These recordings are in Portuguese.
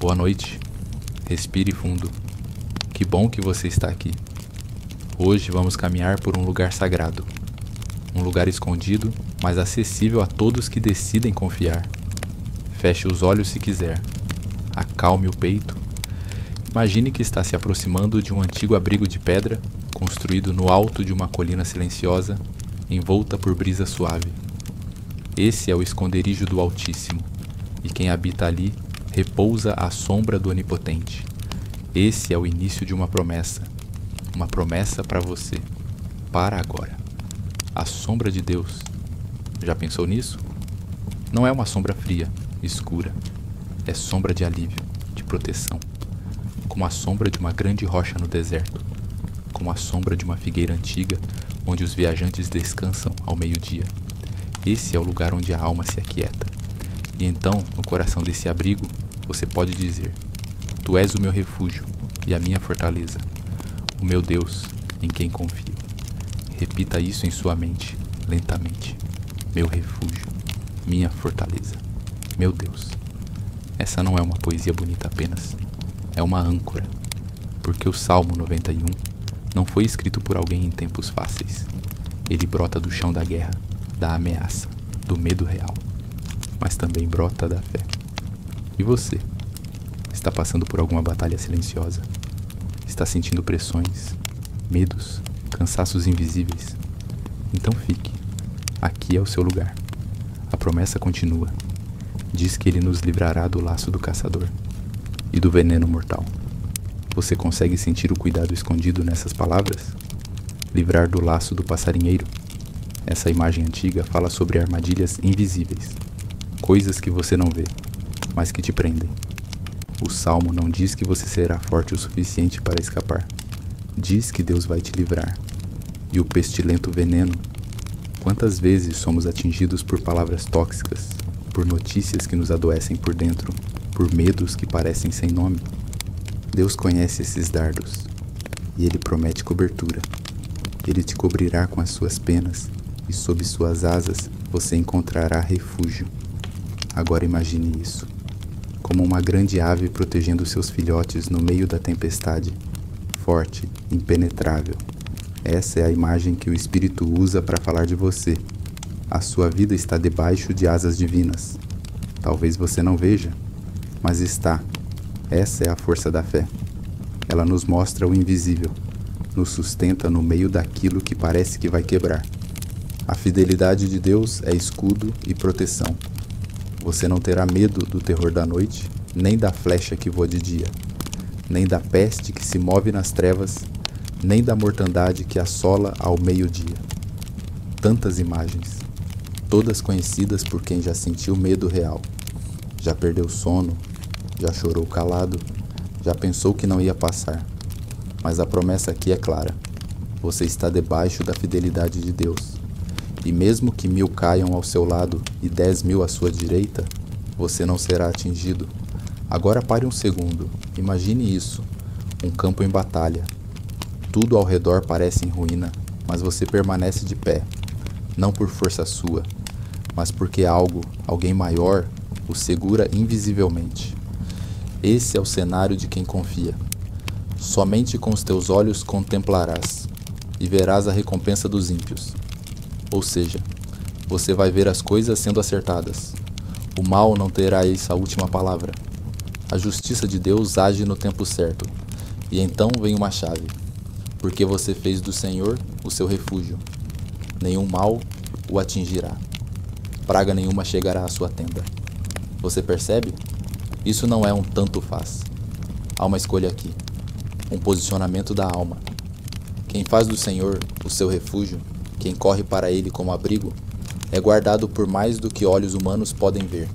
Boa noite. Respire fundo. Que bom que você está aqui. Hoje vamos caminhar por um lugar sagrado. Um lugar escondido, mas acessível a todos que decidem confiar. Feche os olhos se quiser. Acalme o peito. Imagine que está se aproximando de um antigo abrigo de pedra, construído no alto de uma colina silenciosa, envolta por brisa suave. Esse é o esconderijo do Altíssimo, e quem habita ali repousa à sombra do Onipotente. Esse é o início de uma promessa para você, para agora. A sombra de Deus. Já pensou nisso? Não é uma sombra fria, escura. É sombra de alívio, de proteção. Como a sombra de uma grande rocha no deserto. Como a sombra de uma figueira antiga, onde os viajantes descansam ao meio-dia. Esse é o lugar onde a alma se aquieta. E então, no coração desse abrigo, você pode dizer: Tu és o meu refúgio e a minha fortaleza, o meu Deus em quem confio. Repita isso em sua mente, lentamente. Meu refúgio, minha fortaleza, meu Deus. Essa não é uma poesia bonita apenas, é uma âncora, porque o Salmo 91 não foi escrito por alguém em tempos fáceis. Ele brota do chão da guerra, da ameaça, do medo real, mas também brota da fé. E você? Está passando por alguma batalha silenciosa? Está sentindo pressões, medos, cansaços invisíveis? Então fique. Aqui é o seu lugar. A promessa continua. Diz que ele nos livrará do laço do caçador e do veneno mortal. Você consegue sentir o cuidado escondido nessas palavras? Livrar do laço do passarinheiro. Essa imagem antiga fala sobre armadilhas invisíveis, coisas que você não vê, mas que te prendem. O Salmo não diz que você será forte o suficiente para escapar. Diz que Deus vai te livrar. E o pestilento veneno. Quantas vezes somos atingidos por palavras tóxicas, por notícias que nos adoecem por dentro, por medos que parecem sem nome? Deus conhece esses dardos, e Ele promete cobertura. Ele te cobrirá com as suas penas, e sob suas asas você encontrará refúgio. Agora imagine isso, como uma grande ave protegendo seus filhotes no meio da tempestade, forte, impenetrável. Essa é a imagem que o Espírito usa para falar de você. A sua vida está debaixo de asas divinas. Talvez você não veja, mas está. Essa é a força da fé. Ela nos mostra o invisível, nos sustenta no meio daquilo que parece que vai quebrar. A fidelidade de Deus é escudo e proteção. Você não terá medo do terror da noite, nem da flecha que voa de dia, nem da peste que se move nas trevas, nem da mortandade que assola ao meio-dia. Tantas imagens, todas conhecidas por quem já sentiu medo real. Já perdeu o sono, já chorou calado, já pensou que não ia passar. Mas a promessa aqui é clara. Você está debaixo da fidelidade de Deus. E mesmo que 1000 caiam ao seu lado e 10.000 à sua direita, você não será atingido. Agora pare um segundo. Imagine isso. Um campo em batalha. Tudo ao redor parece em ruína, mas você permanece de pé. Não por força sua, mas porque alguém maior, o segura invisivelmente. Esse é o cenário de quem confia. Somente com os teus olhos contemplarás, e verás a recompensa dos ímpios. Ou seja, você vai ver as coisas sendo acertadas. O mal não terá essa última palavra. A justiça de Deus age no tempo certo. E então vem uma chave. Porque você fez do Senhor o seu refúgio. Nenhum mal o atingirá. Praga nenhuma chegará à sua tenda. Você percebe? Isso não é um tanto faz. Há uma escolha aqui. Um posicionamento da alma. Quem faz do Senhor o seu refúgio, quem corre para ele como abrigo, é guardado por mais do que olhos humanos podem ver.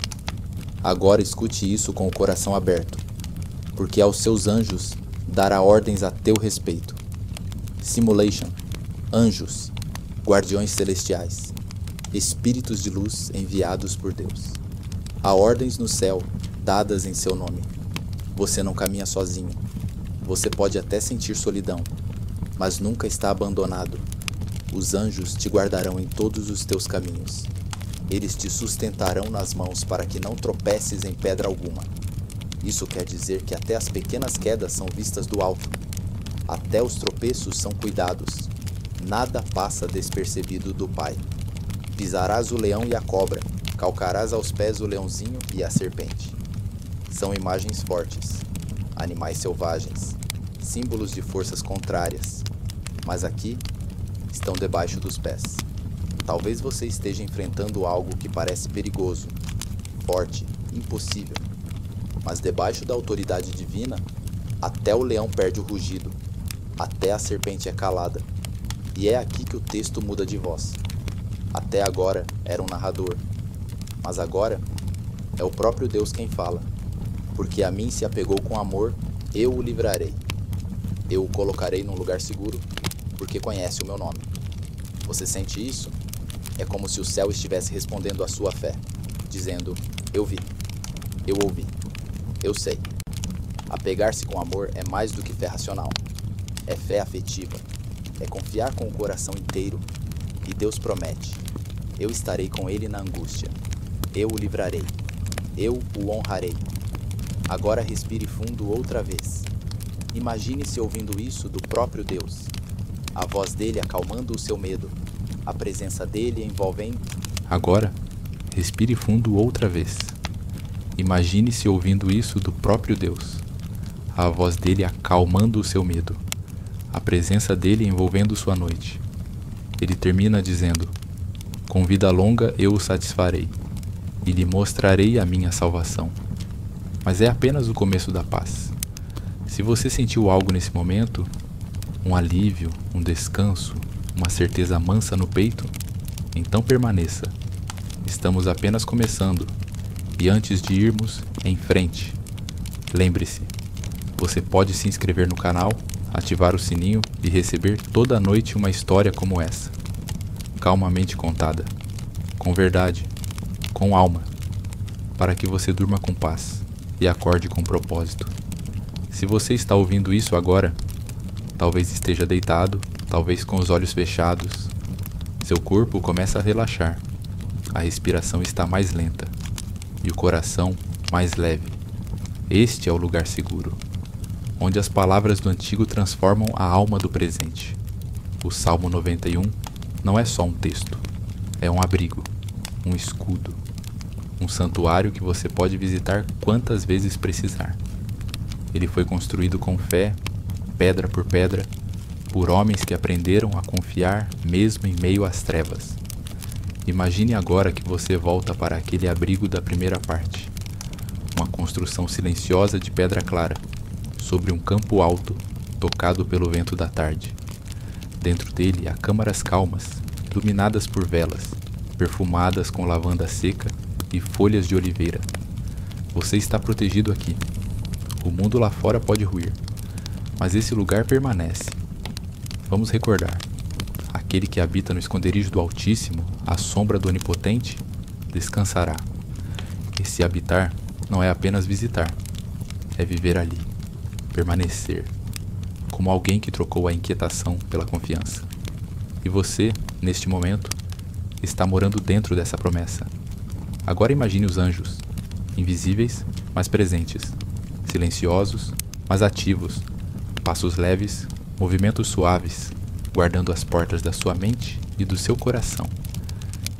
Agora escute isso com o coração aberto, porque aos seus anjos dará ordens a teu respeito. Simulation, anjos, guardiões celestiais, espíritos de luz enviados por Deus. Há ordens no céu, dadas em seu nome. Você não caminha sozinho. Você pode até sentir solidão, mas nunca está abandonado. Os anjos te guardarão em todos os teus caminhos. Eles te sustentarão nas mãos para que não tropeces em pedra alguma. Isso quer dizer que até as pequenas quedas são vistas do alto. Até os tropeços são cuidados. Nada passa despercebido do Pai. Pisarás o leão e a cobra, calcarás aos pés o leãozinho e a serpente. São imagens fortes, animais selvagens, símbolos de forças contrárias, mas aqui estão debaixo dos pés. Talvez você esteja enfrentando algo que parece perigoso, forte, impossível, mas debaixo da autoridade divina, até o leão perde o rugido, até a serpente é calada. E é aqui que o texto muda de voz. Até agora era um narrador, mas agora é o próprio Deus quem fala. Porque a mim se apegou com amor, eu o livrarei. Eu o colocarei num lugar seguro, porque conhece o meu nome. Você sente isso? É como se o céu estivesse respondendo à sua fé, dizendo: eu vi, eu ouvi, eu sei. Apegar-se com amor é mais do que fé racional. É fé afetiva. É confiar com o coração inteiro. E Deus promete: eu estarei com ele na angústia. Eu o livrarei. Eu o honrarei. Agora respire fundo outra vez. Imagine-se ouvindo isso do próprio Deus. A voz dele acalmando o seu medo. A presença dele envolvendo... Agora, respire fundo outra vez. Imagine-se ouvindo isso do próprio Deus. A voz dele acalmando o seu medo. A presença dele envolvendo sua noite. Ele termina dizendo: com vida longa eu o satisfarei, e lhe mostrarei a minha salvação. Mas é apenas o começo da paz. Se você sentiu algo nesse momento, um alívio, um descanso, uma certeza mansa no peito, então permaneça. Estamos apenas começando, e antes de irmos em frente, lembre-se, você pode se inscrever no canal, ativar o sininho e receber toda noite uma história como essa. Calmamente contada, com verdade, com alma, para que você durma com paz e acorde com propósito. Se você está ouvindo isso agora, talvez esteja deitado, talvez com os olhos fechados. Seu corpo começa a relaxar, a respiração está mais lenta e o coração mais leve. Este é o lugar seguro, onde as palavras do antigo transformam a alma do presente. O Salmo 91 não é só um texto, é um abrigo, um escudo, um santuário que você pode visitar quantas vezes precisar. Ele foi construído com fé, pedra por pedra, por homens que aprenderam a confiar mesmo em meio às trevas. Imagine agora que você volta para aquele abrigo da primeira parte, uma construção silenciosa de pedra clara, sobre um campo alto, tocado pelo vento da tarde. Dentro dele há câmaras calmas, iluminadas por velas, perfumadas com lavanda seca e folhas de oliveira. Você está protegido aqui. O mundo lá fora pode ruir, mas esse lugar permanece. Vamos recordar: aquele que habita no esconderijo do Altíssimo, à sombra do Onipotente, descansará. Esse habitar não é apenas visitar, é viver ali, permanecer, como alguém que trocou a inquietação pela confiança. E você, neste momento, está morando dentro dessa promessa. Agora imagine os anjos, invisíveis, mas presentes, silenciosos, mas ativos, passos leves, movimentos suaves, guardando as portas da sua mente e do seu coração.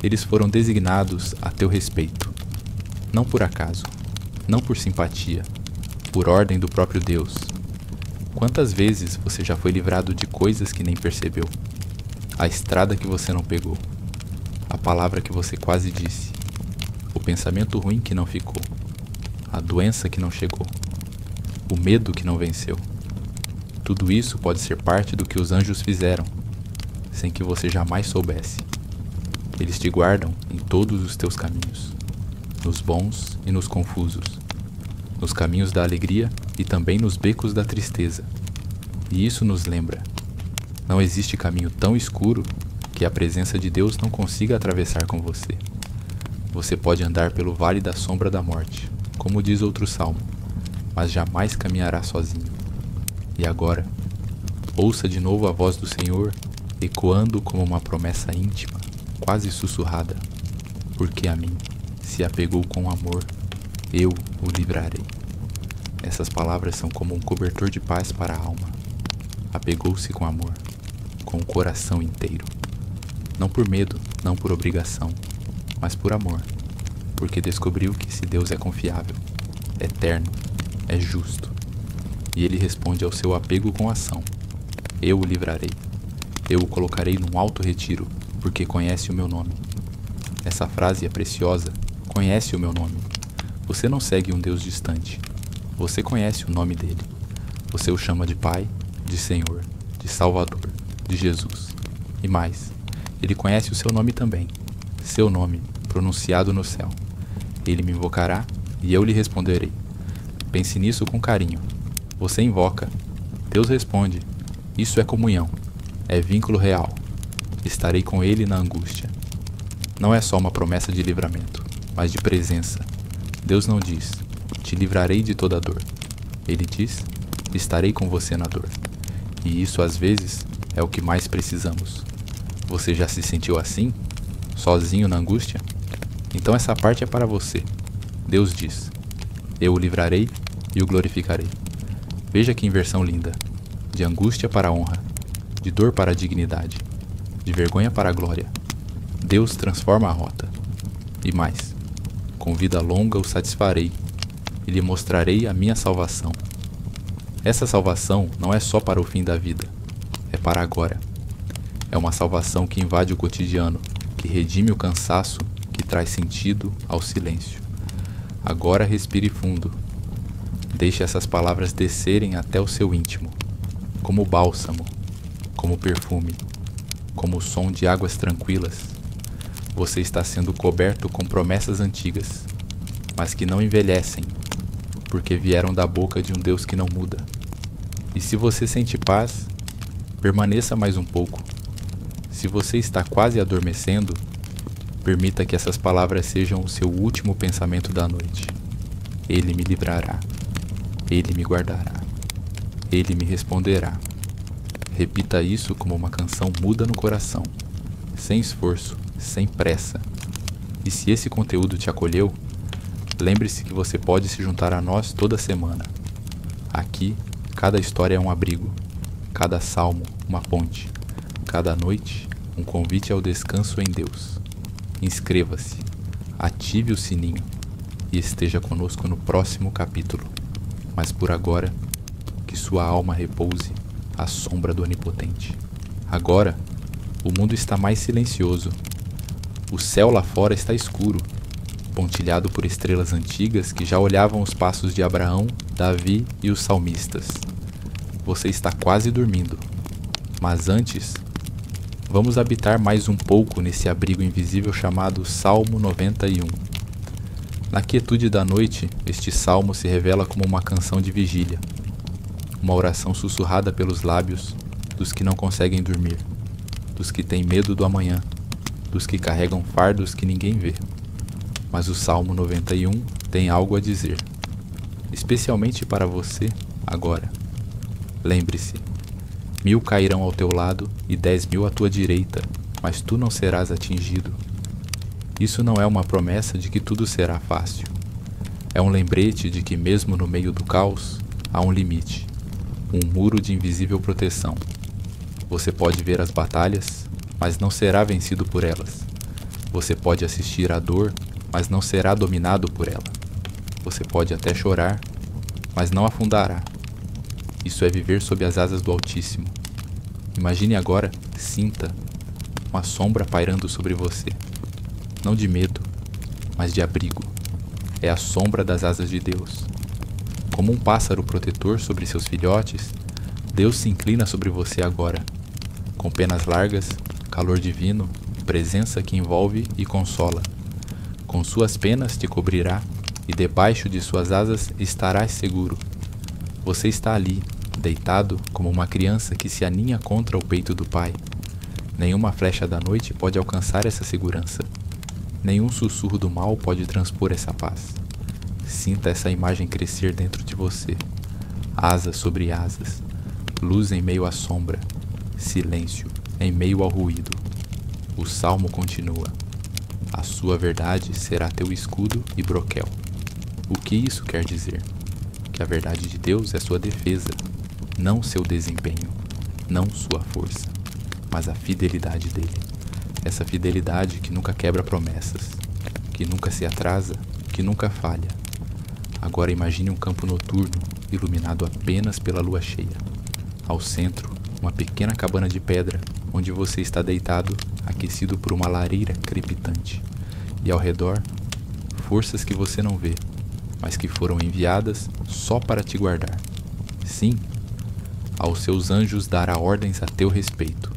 Eles foram designados a teu respeito, não por acaso, não por simpatia, por ordem do próprio Deus. Quantas vezes você já foi livrado de coisas que nem percebeu? A estrada que você não pegou, a palavra que você quase disse, o pensamento ruim que não ficou, a doença que não chegou, o medo que não venceu. Tudo isso pode ser parte do que os anjos fizeram, sem que você jamais soubesse. Eles te guardam em todos os teus caminhos, nos bons e nos confusos, nos caminhos da alegria e também nos becos da tristeza. E isso nos lembra: não existe caminho tão escuro que a presença de Deus não consiga atravessar com você. Você pode andar pelo vale da sombra da morte, como diz outro salmo, mas jamais caminhará sozinho. E agora, ouça de novo a voz do Senhor, ecoando como uma promessa íntima, quase sussurrada: porque a mim se apegou com amor, eu o livrarei. Essas palavras são como um cobertor de paz para a alma. Apegou-se com amor, com o coração inteiro. Não por medo, não por obrigação, mas por amor, porque descobriu que esse Deus é confiável, eterno, é justo. E ele responde ao seu apego com ação. Eu o livrarei. Eu o colocarei num alto retiro, porque conhece o meu nome. Essa frase é preciosa. Conhece o meu nome. Você não segue um Deus distante. Você conhece o nome dele. Você o chama de Pai, de Senhor, de Salvador, de Jesus. E mais, ele conhece o seu nome também. Seu nome, pronunciado no céu. Ele me invocará e eu lhe responderei. Pense nisso com carinho. Você invoca. Deus responde. Isso é comunhão. É vínculo real. Estarei com ele na angústia. Não é só uma promessa de livramento, mas de presença. Deus não diz, te livrarei de toda dor. Ele diz, estarei com você na dor. E isso, às vezes, é o que mais precisamos. Você já se sentiu assim? Sozinho na angústia? Então essa parte é para você. Deus diz, eu o livrarei e o glorificarei. Veja que inversão linda. De angústia para a honra, de dor para a dignidade, de vergonha para a glória. Deus transforma a rota. E mais, com vida longa o satisfarei e lhe mostrarei a minha salvação. Essa salvação não é só para o fim da vida, é para agora. É uma salvação que invade o cotidiano, que redime o cansaço, que traz sentido ao silêncio. Agora respire fundo. Deixe essas palavras descerem até o seu íntimo, como bálsamo, como perfume, como o som de águas tranquilas. Você está sendo coberto com promessas antigas, mas que não envelhecem, porque vieram da boca de um Deus que não muda. E se você sente paz, permaneça mais um pouco. Se você está quase adormecendo, permita que essas palavras sejam o seu último pensamento da noite. Ele me livrará. Ele me guardará. Ele me responderá. Repita isso como uma canção muda no coração, sem esforço, sem pressa. E se esse conteúdo te acolheu, lembre-se que você pode se juntar a nós toda semana. Aqui, cada história é um abrigo, cada salmo uma ponte, cada noite um convite ao descanso em Deus. Inscreva-se, ative o sininho e esteja conosco no próximo capítulo. Mas por agora, que sua alma repouse à sombra do Onipotente. Agora, o mundo está mais silencioso. O céu lá fora está escuro, pontilhado por estrelas antigas que já olhavam os passos de Abraão, Davi e os salmistas. Você está quase dormindo, mas antes, vamos habitar mais um pouco nesse abrigo invisível chamado Salmo 91. Na quietude da noite, este salmo se revela como uma canção de vigília, uma oração sussurrada pelos lábios dos que não conseguem dormir, dos que têm medo do amanhã, dos que carregam fardos que ninguém vê. Mas o Salmo 91 tem algo a dizer, especialmente para você agora. Lembre-se, 1000 cairão ao teu lado e 10.000 à tua direita, mas tu não serás atingido. Isso não é uma promessa de que tudo será fácil. É um lembrete de que mesmo no meio do caos, há um limite, um muro de invisível proteção. Você pode ver as batalhas, mas não será vencido por elas. Você pode assistir à dor, mas não será dominado por ela. Você pode até chorar, mas não afundará. Isso é viver sob as asas do Altíssimo. Imagine agora, sinta, uma sombra pairando sobre você. Não de medo, mas de abrigo. É a sombra das asas de Deus. Como um pássaro protetor sobre seus filhotes, Deus se inclina sobre você agora, com penas largas, calor divino, presença que envolve e consola. Com suas penas te cobrirá e debaixo de suas asas estarás seguro. Você está ali, deitado como uma criança que se aninha contra o peito do Pai. Nenhuma flecha da noite pode alcançar essa segurança. Nenhum sussurro do mal pode transpor essa paz. Sinta essa imagem crescer dentro de você. Asas sobre asas. Luz em meio à sombra. Silêncio em meio ao ruído. O salmo continua. A sua verdade será teu escudo e broquel. O que isso quer dizer? que a verdade de Deus é sua defesa, não seu desempenho, não sua força, mas a fidelidade dele. Essa fidelidade que nunca quebra promessas, que nunca se atrasa, que nunca falha. Agora imagine um campo noturno, iluminado apenas pela lua cheia. Ao centro, uma pequena cabana de pedra, onde você está deitado, aquecido por uma lareira crepitante. E ao redor, forças que você não vê, mas que foram enviadas só para te guardar. Sim, aos seus anjos dará ordens a teu respeito.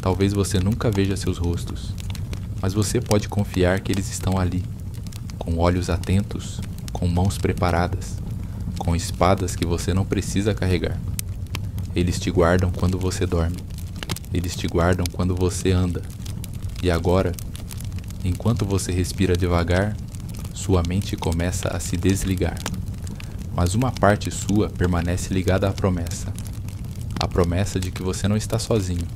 Talvez você nunca veja seus rostos, mas você pode confiar que eles estão ali, com olhos atentos, com mãos preparadas, com espadas que você não precisa carregar. Eles te guardam quando você dorme. Eles te guardam quando você anda. E agora, enquanto você respira devagar, sua mente começa a se desligar. Mas uma parte sua permanece ligada à promessa. A promessa de que você não está sozinho.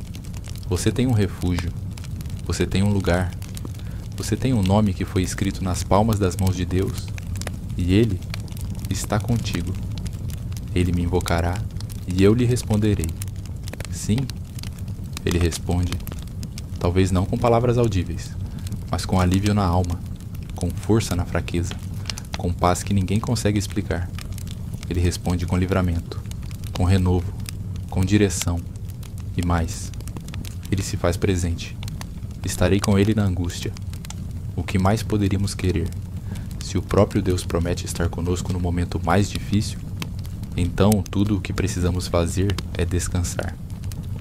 Você tem um refúgio. Você tem um lugar. Você tem um nome que foi escrito nas palmas das mãos de Deus. E Ele está contigo. Ele me invocará e eu lhe responderei. Sim, ele responde, talvez não com palavras audíveis, mas com alívio na alma, com força na fraqueza, com paz que ninguém consegue explicar. Ele responde com livramento, com renovo, com direção e mais. Ele se faz presente. Estarei com ele na angústia. O que mais poderíamos querer? Se o próprio Deus promete estar conosco no momento mais difícil, então tudo o que precisamos fazer é descansar.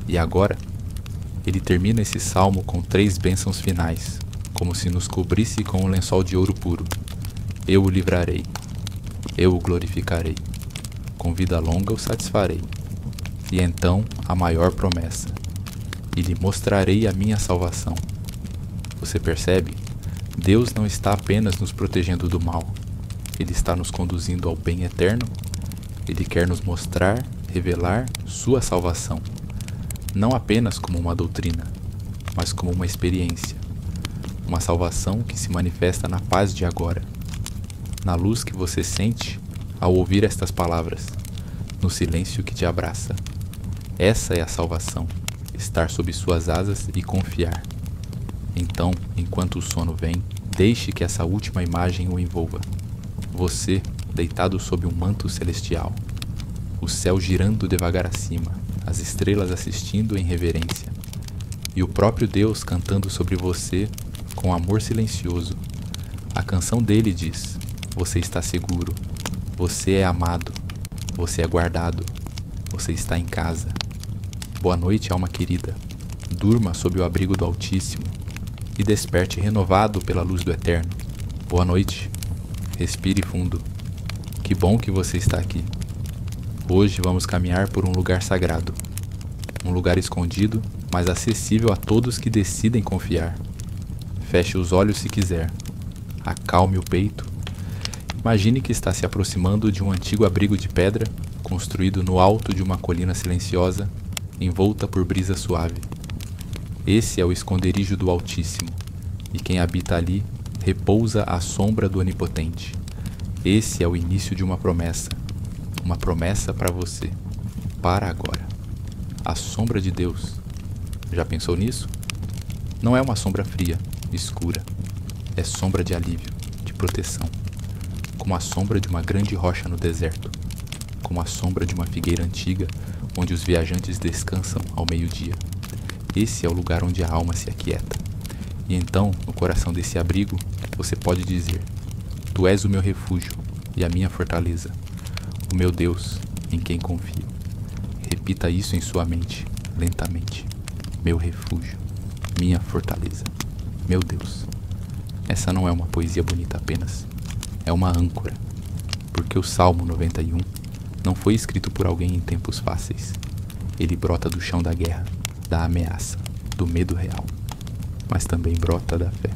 E agora, ele termina esse salmo com 3 bênçãos finais, como se nos cobrisse com um lençol de ouro puro. Eu o livrarei, eu o glorificarei, com vida longa o satisfarei. E então a maior promessa, e lhe mostrarei a minha salvação. Você percebe? Deus não está apenas nos protegendo do mal, Ele está nos conduzindo ao bem eterno. Ele quer nos mostrar, revelar sua salvação, não apenas como uma doutrina, mas como uma experiência, uma salvação que se manifesta na paz de agora, na luz que você sente ao ouvir estas palavras, no silêncio que te abraça. Essa é a salvação, estar sob suas asas e confiar. Então, enquanto o sono vem, deixe que essa última imagem o envolva. Você, deitado sob um manto celestial, o céu girando devagar acima, as estrelas assistindo em reverência, e o próprio Deus cantando sobre você com amor silencioso. A canção dele diz: você está seguro, você é amado, você é guardado, você está em casa. Boa noite, alma querida. Durma sob o abrigo do Altíssimo e desperte renovado pela luz do Eterno. Boa noite. Respire fundo. Que bom que você está aqui. Hoje vamos caminhar por um lugar sagrado. Um lugar escondido, mas acessível a todos que decidem confiar. Feche os olhos se quiser. Acalme o peito. Imagine que está se aproximando de um antigo abrigo de pedra, construído no alto de uma colina silenciosa, envolta por brisa suave. Esse é o esconderijo do Altíssimo, e quem habita ali repousa à sombra do Onipotente. Esse é o início de uma promessa para você, para agora. A sombra de Deus. Já pensou nisso? Não é uma sombra fria, escura. É sombra de alívio, de proteção. Como a sombra de uma grande rocha no deserto. Como a sombra de uma figueira antiga, onde os viajantes descansam ao meio-dia. Esse é o lugar onde a alma se aquieta. E então, no coração desse abrigo, você pode dizer: Tu és o meu refúgio e a minha fortaleza, o meu Deus, em quem confio. Repita isso em sua mente, lentamente. Meu refúgio, minha fortaleza, meu Deus. Essa não é uma poesia bonita apenas, é uma âncora, porque o Salmo 91 não foi escrito por alguém em tempos fáceis. Ele brota do chão da guerra, da ameaça, do medo real, mas também brota da fé.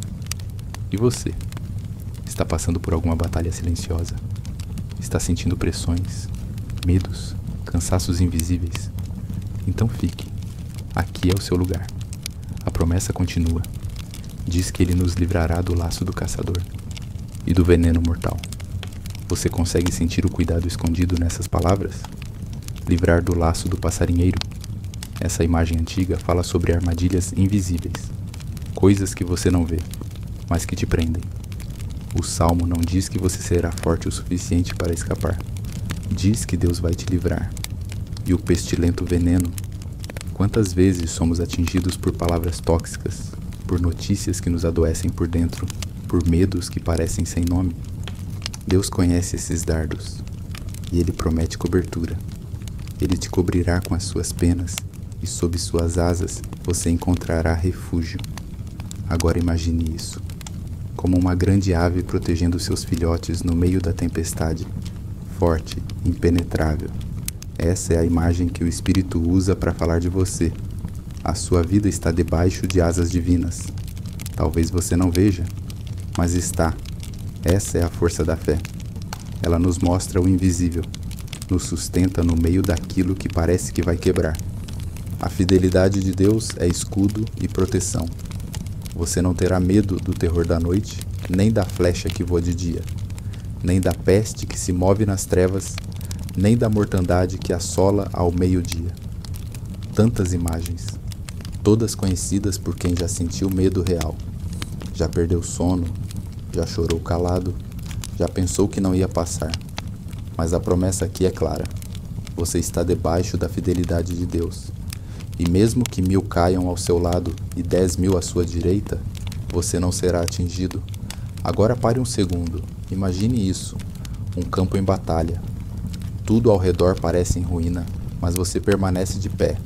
E você? Está passando por alguma batalha silenciosa? Está sentindo pressões, medos, cansaços invisíveis? Então fique. Aqui é o seu lugar. A promessa continua. Diz que ele nos livrará do laço do caçador e do veneno mortal. Você consegue sentir o cuidado escondido nessas palavras? Livrar do laço do passarinheiro? Essa imagem antiga fala sobre armadilhas invisíveis, coisas que você não vê, mas que te prendem. O Salmo não diz que você será forte o suficiente para escapar. Diz que Deus vai te livrar. E o pestilento veneno? Quantas vezes somos atingidos por palavras tóxicas, por notícias que nos adoecem por dentro, por medos que parecem sem nome? Deus conhece esses dardos, e Ele promete cobertura. Ele te cobrirá com as suas penas, e sob suas asas você encontrará refúgio. Agora imagine isso, como uma grande ave protegendo seus filhotes no meio da tempestade, forte, impenetrável. Essa é a imagem que o Espírito usa para falar de você. A sua vida está debaixo de asas divinas. Talvez você não veja, mas está. Essa é a força da fé. Ela nos mostra o invisível, nos sustenta no meio daquilo que parece que vai quebrar. A fidelidade de Deus é escudo e proteção. Você não terá medo do terror da noite, nem da flecha que voa de dia, nem da peste que se move nas trevas, nem da mortandade que assola ao meio-dia. Tantas imagens, todas conhecidas por quem já sentiu medo real. Já perdeu sono, já chorou calado, já pensou que não ia passar. Mas a promessa aqui é clara. Você está debaixo da fidelidade de Deus. E mesmo que 1000 caiam ao seu lado e 10.000 à sua direita, você não será atingido. Agora pare um segundo. Imagine isso. Um campo em batalha. Tudo ao redor parece em ruína, mas você permanece de pé.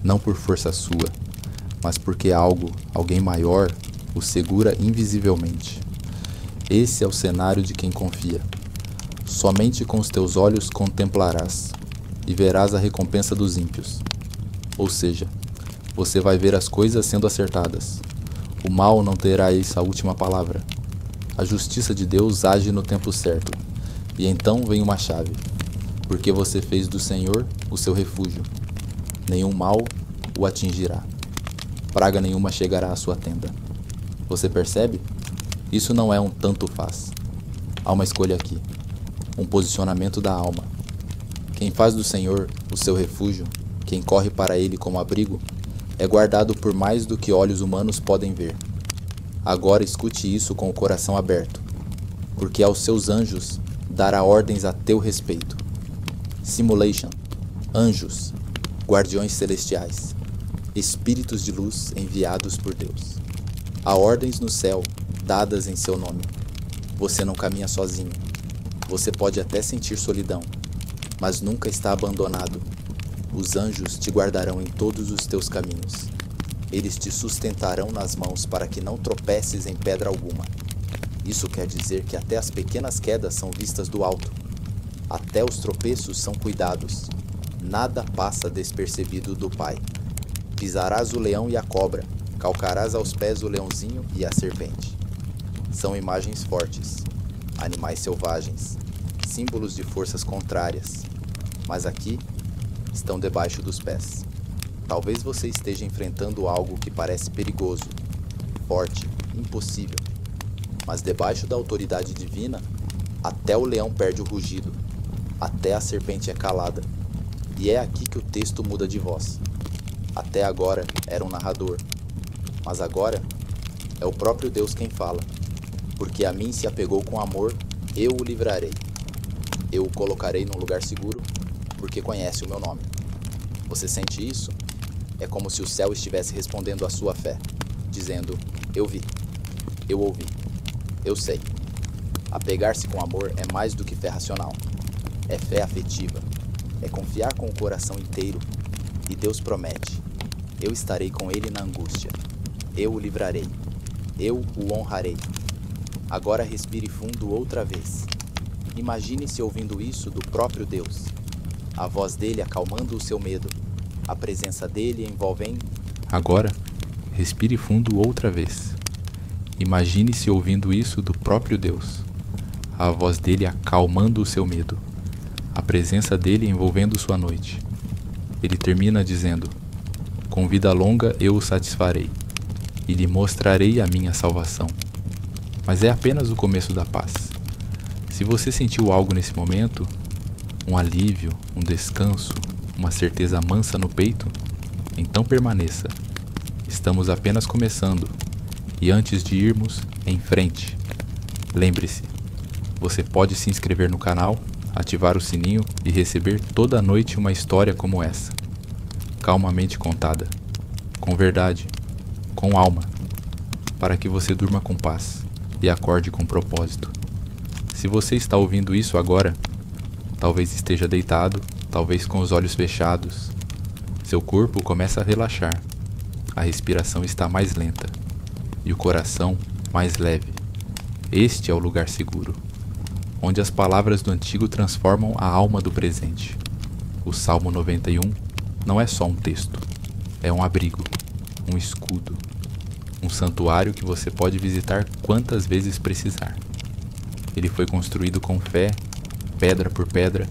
Não por força sua, mas porque alguém maior, o segura invisivelmente. Esse é o cenário de quem confia. Somente com os teus olhos contemplarás, e verás a recompensa dos ímpios. Ou seja, você vai ver as coisas sendo acertadas. O mal não terá essa última palavra. A justiça de Deus age no tempo certo. E então vem uma chave. Porque você fez do Senhor o seu refúgio. Nenhum mal o atingirá. Praga nenhuma chegará à sua tenda. Você percebe? Isso não é um tanto faz. Há uma escolha aqui. Um posicionamento da alma. Quem faz do Senhor o seu refúgio, quem corre para Ele como abrigo, é guardado por mais do que olhos humanos podem ver. Agora escute isso com o coração aberto, porque aos seus anjos dará ordens a teu respeito. Simulation, anjos, guardiões celestiais, espíritos de luz enviados por Deus. Há ordens no céu, dadas em seu nome. Você não caminha sozinho. Você pode até sentir solidão, mas nunca está abandonado. Os anjos te guardarão em todos os teus caminhos. Eles te sustentarão nas mãos para que não tropeces em pedra alguma. Isso quer dizer que até as pequenas quedas são vistas do alto. Até os tropeços são cuidados. Nada passa despercebido do Pai. Pisarás o leão e a cobra, calcarás aos pés o leãozinho e a serpente. São imagens fortes, animais selvagens, símbolos de forças contrárias. Mas aqui estão debaixo dos pés. Talvez você esteja enfrentando algo que parece perigoso, forte, impossível. Mas debaixo da autoridade divina, até o leão perde o rugido, até a serpente é calada. E é aqui que o texto muda de voz. Até agora era um narrador, mas agora é o próprio Deus quem fala. Porque a mim se apegou com amor, eu o livrarei. Eu o colocarei num lugar seguro, porque conhece o meu nome. Você sente isso? É como se o céu estivesse respondendo à sua fé, dizendo: eu vi, eu ouvi, eu sei. Apegar-se com amor é mais do que fé racional. É fé afetiva. É confiar com o coração inteiro. E Deus promete: eu estarei com ele na angústia. Eu o livrarei. Eu o honrarei. Agora respire fundo outra vez. Imagine-se ouvindo isso do próprio Deus. A voz dele acalmando o seu medo. A presença dele envolvendo... Agora, respire fundo outra vez. Imagine-se ouvindo isso do próprio Deus. A voz dele acalmando o seu medo. A presença dele envolvendo sua noite. Ele termina dizendo: com vida longa eu o satisfarei, e lhe mostrarei a minha salvação. Mas é apenas o começo da paz. Se você sentiu algo nesse momento, um alívio, um descanso, uma certeza mansa no peito, então permaneça. Estamos apenas começando. E antes de irmos, em frente. Lembre-se, você pode se inscrever no canal, ativar o sininho e receber toda noite uma história como essa. Calmamente contada, com verdade, com alma, para que você durma com paz e acorde com propósito. Se você está ouvindo isso agora, talvez esteja deitado, talvez com os olhos fechados. Seu corpo começa a relaxar, a respiração está mais lenta e o coração mais leve. Este é o lugar seguro, onde as palavras do antigo transformam a alma do presente. O Salmo 91 não é só um texto, é um abrigo, um escudo, um santuário que você pode visitar quantas vezes precisar. Ele foi construído com fé, pedra por pedra,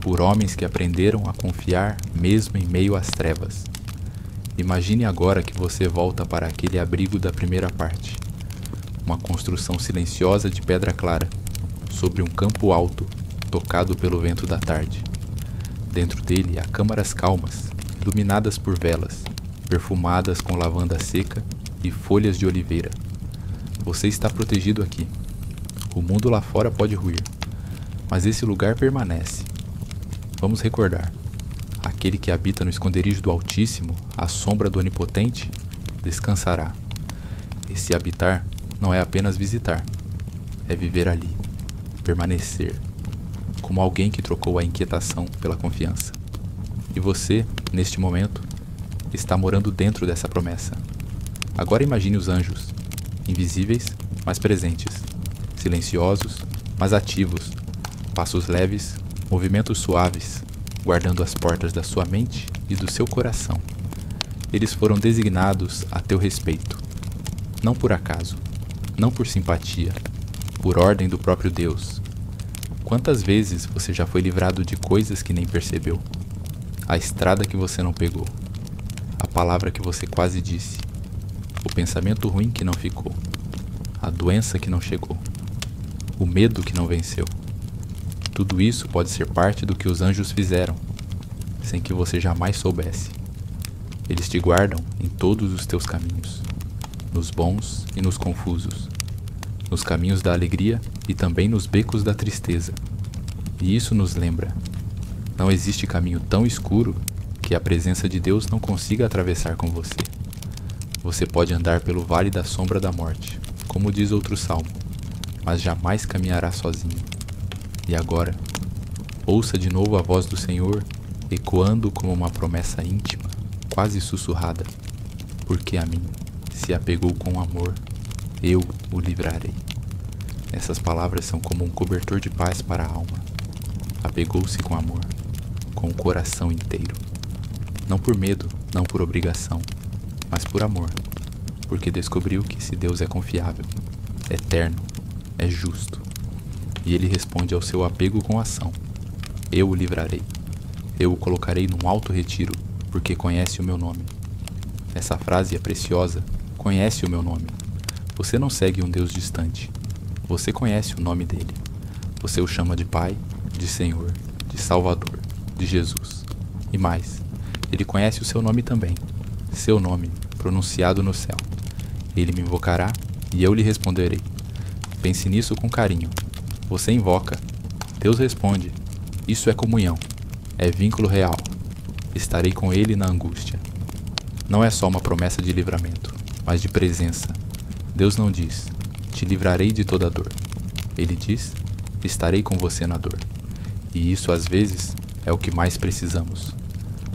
por homens que aprenderam a confiar mesmo em meio às trevas. Imagine agora que você volta para aquele abrigo da primeira parte. Uma construção silenciosa de pedra clara, sobre um campo alto, tocado pelo vento da tarde. Dentro dele há câmaras calmas, iluminadas por velas, perfumadas com lavanda seca e folhas de oliveira. Você está protegido aqui. O mundo lá fora pode ruir, mas esse lugar permanece. Vamos recordar. Aquele que habita no esconderijo do Altíssimo, à sombra do Onipotente, descansará. Esse habitar não é apenas visitar, é viver ali, permanecer, como alguém que trocou a inquietação pela confiança. E você, neste momento, está morando dentro dessa promessa. Agora imagine os anjos, invisíveis, mas presentes, silenciosos, mas ativos, passos leves, movimentos suaves, guardando as portas da sua mente e do seu coração. Eles foram designados a teu respeito, não por acaso, não por simpatia, por ordem do próprio Deus. Quantas vezes você já foi livrado de coisas que nem percebeu? A estrada que você não pegou, a palavra que você quase disse, o pensamento ruim que não ficou, a doença que não chegou, o medo que não venceu. Tudo isso pode ser parte do que os anjos fizeram, sem que você jamais soubesse. Eles te guardam em todos os teus caminhos, nos bons e nos confusos, nos caminhos da alegria e também nos becos da tristeza. E isso nos lembra: não existe caminho tão escuro que a presença de Deus não consiga atravessar com você. Você pode andar pelo vale da sombra da morte, como diz outro salmo, mas jamais caminhará sozinho. E agora, ouça de novo a voz do Senhor, ecoando como uma promessa íntima, quase sussurrada, porque a mim se apegou com amor, eu o livrarei. Essas palavras são como um cobertor de paz para a alma. Apegou-se com amor, com o coração inteiro. Não por medo, não por obrigação, mas por amor, porque descobriu que esse Deus é confiável, eterno, é justo. E ele responde ao seu apego com ação. Eu o livrarei. Eu o colocarei num alto retiro, porque conhece o meu nome. Essa frase é preciosa. Conhece o meu nome. Você não segue um Deus distante. Você conhece o nome dele. Você o chama de Pai, de Senhor, de Salvador, de Jesus. E mais, ele conhece o seu nome também. Seu nome, pronunciado no céu. Ele me invocará e eu lhe responderei. Pense nisso com carinho. Você invoca, Deus responde. Isso é comunhão, é vínculo real. Estarei com ele na angústia. Não é só uma promessa de livramento, mas de presença. Deus não diz, te livrarei de toda dor. Ele diz, estarei com você na dor. E isso às vezes é o que mais precisamos.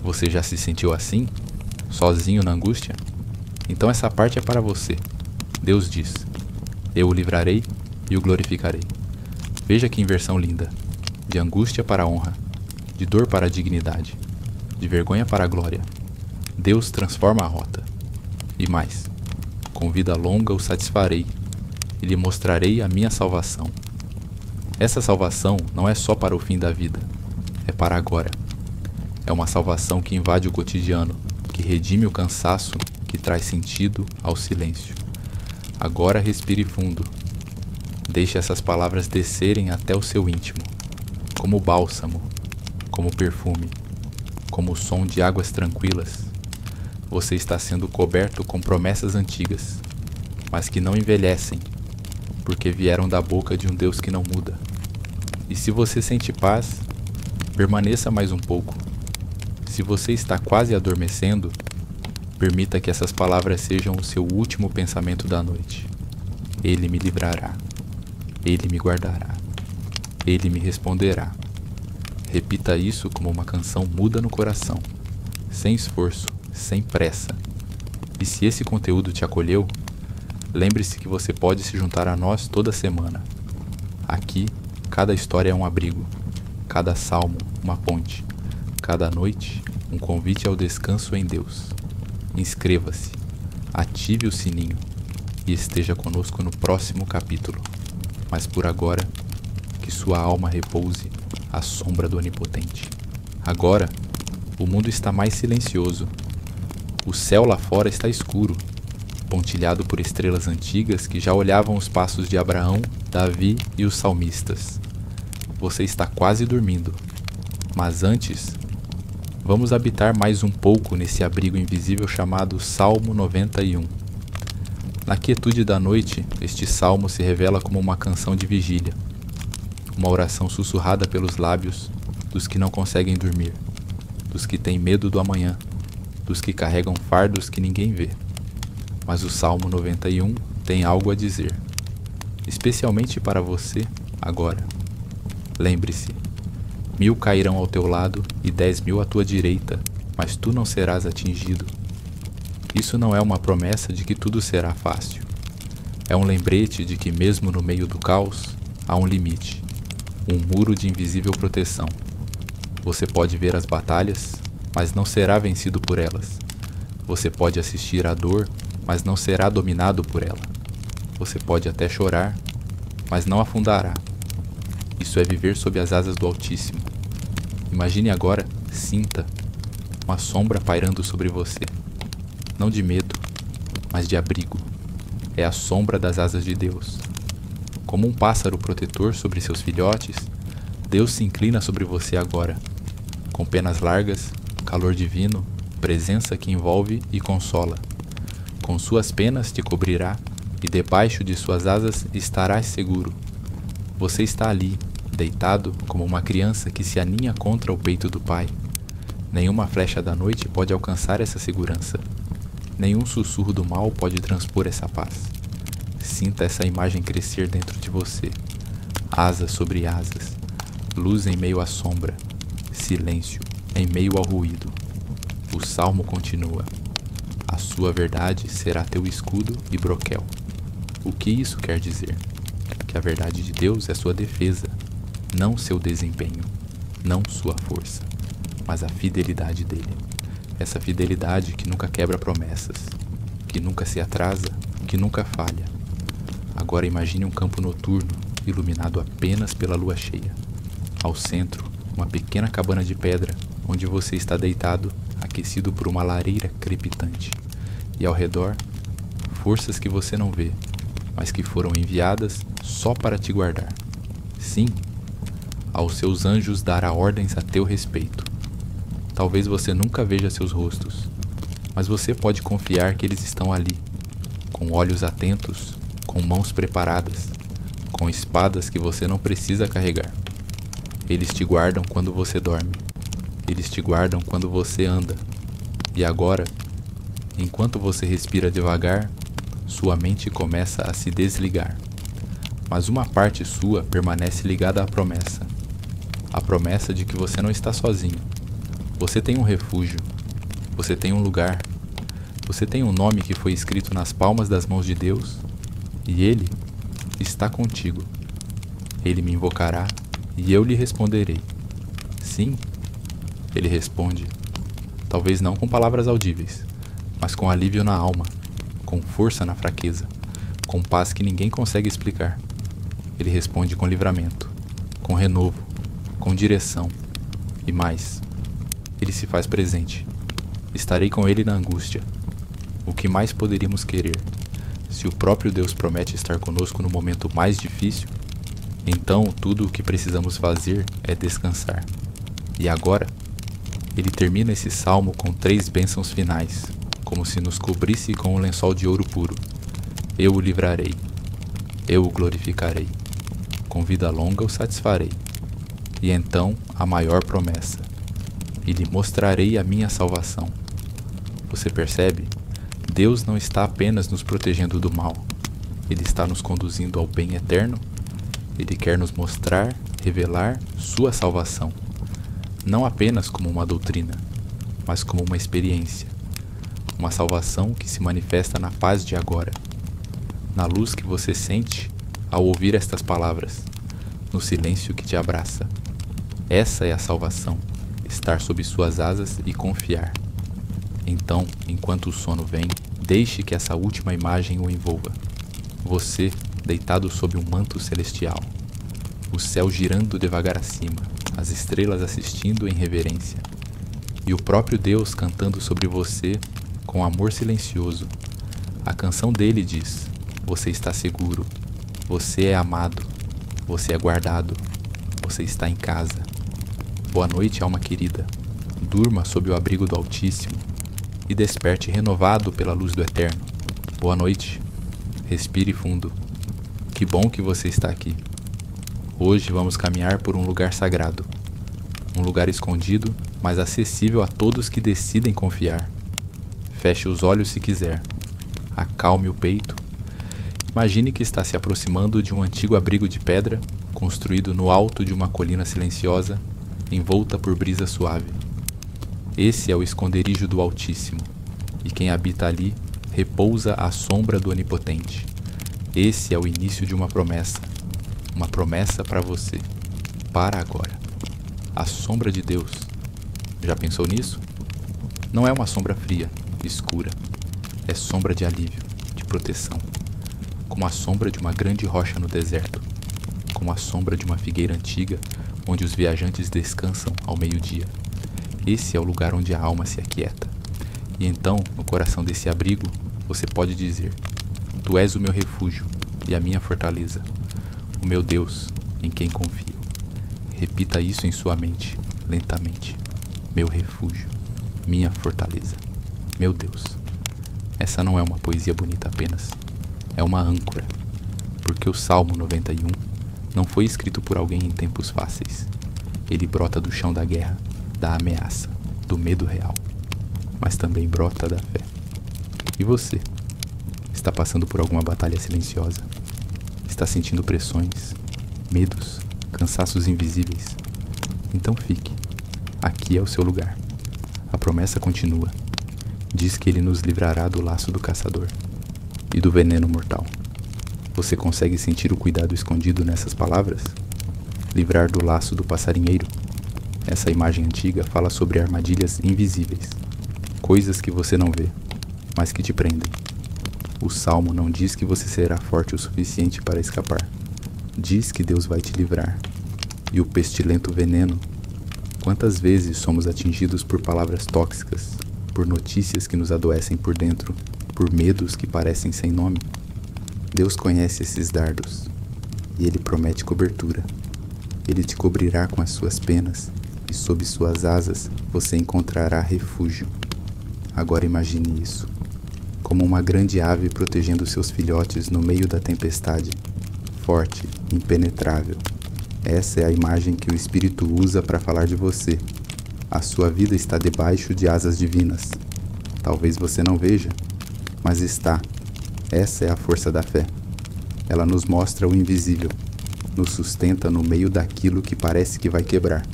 Você já se sentiu assim? Sozinho na angústia? Então essa parte é para você. Deus diz, eu o livrarei e o glorificarei. Veja que inversão linda, de angústia para a honra, de dor para a dignidade, de vergonha para a glória. Deus transforma a rota. E mais, com vida longa o satisfarei, e lhe mostrarei a minha salvação. Essa salvação não é só para o fim da vida, é para agora. É uma salvação que invade o cotidiano, que redime o cansaço, que traz sentido ao silêncio. Agora respire fundo. Deixe essas palavras descerem até o seu íntimo, como bálsamo, como perfume, como o som de águas tranquilas. Você está sendo coberto com promessas antigas, mas que não envelhecem, porque vieram da boca de um Deus que não muda. E se você sente paz, permaneça mais um pouco. Se você está quase adormecendo, permita que essas palavras sejam o seu último pensamento da noite. Ele me livrará. Ele me guardará. Ele me responderá. Repita isso como uma canção muda no coração, sem esforço, sem pressa. E se esse conteúdo te acolheu, lembre-se que você pode se juntar a nós toda semana. Aqui, cada história é um abrigo, cada salmo uma ponte, cada noite um convite ao descanso em Deus. Inscreva-se, ative o sininho e esteja conosco no próximo capítulo. Mas por agora, que sua alma repouse à sombra do Onipotente. Agora, o mundo está mais silencioso. O céu lá fora está escuro, pontilhado por estrelas antigas que já olhavam os passos de Abraão, Davi e os salmistas. Você está quase dormindo, mas antes, vamos habitar mais um pouco nesse abrigo invisível chamado Salmo 91. Na quietude da noite, este salmo se revela como uma canção de vigília, uma oração sussurrada pelos lábios dos que não conseguem dormir, dos que têm medo do amanhã, dos que carregam fardos que ninguém vê. Mas o Salmo 91 tem algo a dizer, especialmente para você agora. Lembre-se, 1000 cairão ao teu lado e 10.000 à tua direita, mas tu não serás atingido. Isso não é uma promessa de que tudo será fácil. É um lembrete de que mesmo no meio do caos, há um limite, um muro de invisível proteção. Você pode ver as batalhas, mas não será vencido por elas. Você pode assistir à dor, mas não será dominado por ela. Você pode até chorar, mas não afundará. Isso é viver sob as asas do Altíssimo. Imagine agora, sinta, uma sombra pairando sobre você. Não de medo, mas de abrigo. É a sombra das asas de Deus. Como um pássaro protetor sobre seus filhotes, Deus se inclina sobre você agora. Com penas largas, calor divino, presença que envolve e consola. Com suas penas te cobrirá e debaixo de suas asas estarás seguro. Você está ali, deitado como uma criança que se aninha contra o peito do Pai. Nenhuma flecha da noite pode alcançar essa segurança. Nenhum sussurro do mal pode transpor essa paz. Sinta essa imagem crescer dentro de você. Asas sobre asas, luz em meio à sombra, silêncio em meio ao ruído. O salmo continua. A sua verdade será teu escudo e broquel. O que isso quer dizer? Que a verdade de Deus é sua defesa, não seu desempenho, não sua força, mas a fidelidade dele. Essa fidelidade que nunca quebra promessas, que nunca se atrasa, que nunca falha. Agora imagine um campo noturno, iluminado apenas pela lua cheia. Ao centro, uma pequena cabana de pedra, onde você está deitado, aquecido por uma lareira crepitante. E ao redor, forças que você não vê, mas que foram enviadas só para te guardar. Sim, aos seus anjos dará ordens a teu respeito. Talvez você nunca veja seus rostos, mas você pode confiar que eles estão ali, com olhos atentos, com mãos preparadas, com espadas que você não precisa carregar. Eles te guardam quando você dorme, eles te guardam quando você anda. E agora, enquanto você respira devagar, sua mente começa a se desligar. Mas uma parte sua permanece ligada à promessa. A promessa de que você não está sozinho. Você tem um refúgio. Você tem um lugar. Você tem um nome que foi escrito nas palmas das mãos de Deus. E Ele está contigo. Ele me invocará e eu lhe responderei. Sim, Ele responde. Talvez não com palavras audíveis, mas com alívio na alma, com força na fraqueza, com paz que ninguém consegue explicar. Ele responde com livramento, com renovo, com direção e mais. Ele se faz presente. Estarei com ele na angústia. O que mais poderíamos querer? Se o próprio Deus promete estar conosco no momento mais difícil, então tudo o que precisamos fazer é descansar. E agora, ele termina esse salmo com 3 bênçãos finais, como se nos cobrisse com um lençol de ouro puro. Eu o livrarei, eu o glorificarei, com vida longa o satisfarei. E então a maior promessa, e lhe mostrarei a minha salvação. Você percebe? Deus não está apenas nos protegendo do mal, Ele está nos conduzindo ao bem eterno. Ele quer nos mostrar, revelar sua salvação, não apenas como uma doutrina, mas como uma experiência, uma salvação que se manifesta na paz de agora, na luz que você sente ao ouvir estas palavras, no silêncio que te abraça. Essa é a salvação, estar sob suas asas e confiar. Então, enquanto o sono vem, deixe que essa última imagem o envolva. Você, deitado sob um manto celestial, o céu girando devagar acima, as estrelas assistindo em reverência, e o próprio Deus cantando sobre você com amor silencioso. A canção dele diz: você está seguro, você é amado, você é guardado, você está em casa. Boa noite, alma querida. Durma sob o abrigo do Altíssimo e desperte renovado pela luz do Eterno. Boa noite. Respire fundo. Que bom que você está aqui. Hoje vamos caminhar por um lugar sagrado. Um lugar escondido, mas acessível a todos que decidem confiar. Feche os olhos se quiser. Acalme o peito. Imagine que está se aproximando de um antigo abrigo de pedra, construído no alto de uma colina silenciosa, envolta por brisa suave. Esse é o esconderijo do Altíssimo, e quem habita ali repousa à sombra do Onipotente. Esse é o início de uma promessa para você, para agora. A sombra de Deus. Já pensou nisso? Não é uma sombra fria, escura. É sombra de alívio, de proteção. Como a sombra de uma grande rocha no deserto. Como a sombra de uma figueira antiga, onde os viajantes descansam ao meio-dia. Esse é o lugar onde a alma se aquieta. E então, no coração desse abrigo, você pode dizer: Tu és o meu refúgio e a minha fortaleza, o meu Deus, em quem confio. Repita isso em sua mente, lentamente. Meu refúgio, minha fortaleza, meu Deus. Essa não é uma poesia bonita apenas, é uma âncora, porque o Salmo 91 não foi escrito por alguém em tempos fáceis. Ele brota do chão da guerra, da ameaça, do medo real, mas também brota da fé. E você? Está passando por alguma batalha silenciosa? Está sentindo pressões, medos, cansaços invisíveis? Então fique. Aqui é o seu lugar. A promessa continua. Diz que ele nos livrará do laço do caçador e do veneno mortal. Você consegue sentir o cuidado escondido nessas palavras? Livrar do laço do passarinheiro. Essa imagem antiga fala sobre armadilhas invisíveis, coisas que você não vê, mas que te prendem. O Salmo não diz que você será forte o suficiente para escapar. Diz que Deus vai te livrar. E o pestilento veneno. Quantas vezes somos atingidos por palavras tóxicas, por notícias que nos adoecem por dentro, por medos que parecem sem nome? Deus conhece esses dardos, e Ele promete cobertura. Ele te cobrirá com as suas penas, e sob suas asas você encontrará refúgio. Agora imagine isso, como uma grande ave protegendo seus filhotes no meio da tempestade, forte, impenetrável. Essa é a imagem que o Espírito usa para falar de você. A sua vida está debaixo de asas divinas. Talvez você não veja, mas está. Essa é a força da fé. Ela nos mostra o invisível, nos sustenta no meio daquilo que parece que vai quebrar.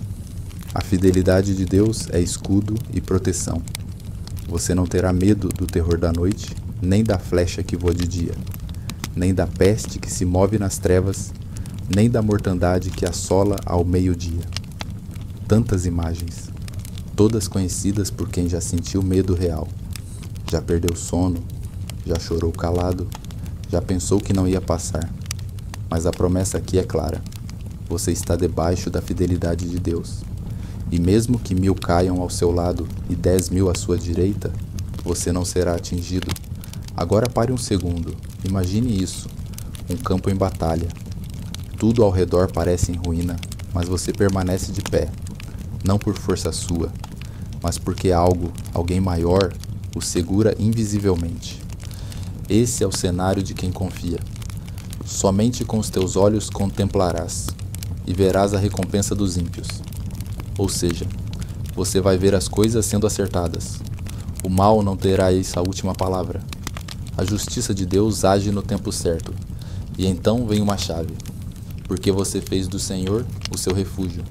A fidelidade de Deus é escudo e proteção. Você não terá medo do terror da noite, nem da flecha que voa de dia, nem da peste que se move nas trevas, nem da mortandade que assola ao meio-dia. Tantas imagens, todas conhecidas por quem já sentiu medo real, já perdeu sono, já chorou calado, já pensou que não ia passar. Mas a promessa aqui é clara: você está debaixo da fidelidade de Deus. E mesmo que 1000 caiam ao seu lado e 10.000 à sua direita, você não será atingido. A Agora pare um segundo. Imagine isso. Um campo em batalha. Tudo ao redor parece em ruína, mas você permanece de pé. Não por força sua, mas porque alguém maior, o segura invisivelmente. Esse é o cenário de quem confia. Somente com os teus olhos contemplarás, e verás a recompensa dos ímpios. Ou seja, você vai ver as coisas sendo acertadas. O mal não terá essa última palavra. A justiça de Deus age no tempo certo. E então vem uma chave. Porque você fez do Senhor o seu refúgio.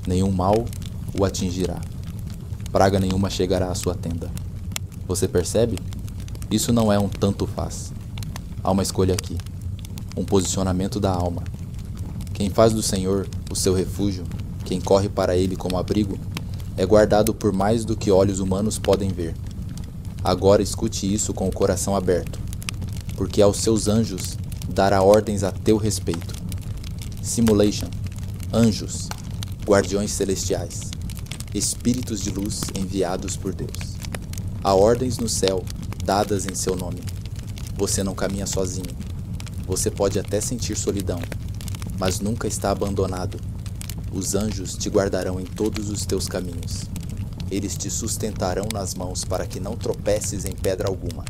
Nenhum mal o atingirá. Praga nenhuma chegará à sua tenda. Você percebe? Isso não é um tanto faz. Há uma escolha aqui. Um posicionamento da alma. Quem faz do Senhor o seu refúgio, quem corre para ele como abrigo, é guardado por mais do que olhos humanos podem ver. Agora escute isso com o coração aberto, porque aos seus anjos dará ordens a teu respeito. Simulation, anjos, guardiões celestiais, espíritos de luz enviados por Deus. Há ordens no céu, dadas em seu nome. Você não caminha sozinho. Você pode até sentir solidão, mas nunca está abandonado. Os anjos te guardarão em todos os teus caminhos. Eles te sustentarão nas mãos para que não tropeces em pedra alguma.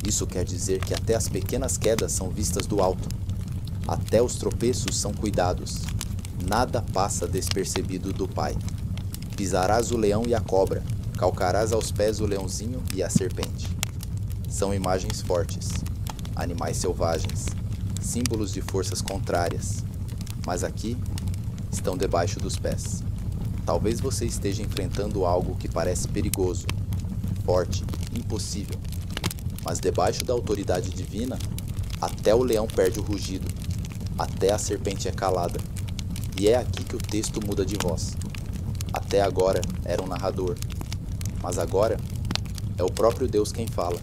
Isso quer dizer que até as pequenas quedas são vistas do alto. Até os tropeços são cuidados. Nada passa despercebido do Pai. Pisarás o leão e a cobra, calcarás aos pés o leãozinho e a serpente. São imagens fortes, animais selvagens, símbolos de forças contrárias. Mas aqui estão debaixo dos pés. Talvez você esteja enfrentando algo que parece perigoso, forte, impossível. Mas debaixo da autoridade divina, até o leão perde o rugido, até a serpente é calada. E é aqui que o texto muda de voz. Até agora era um narrador, mas agora é o próprio Deus quem fala.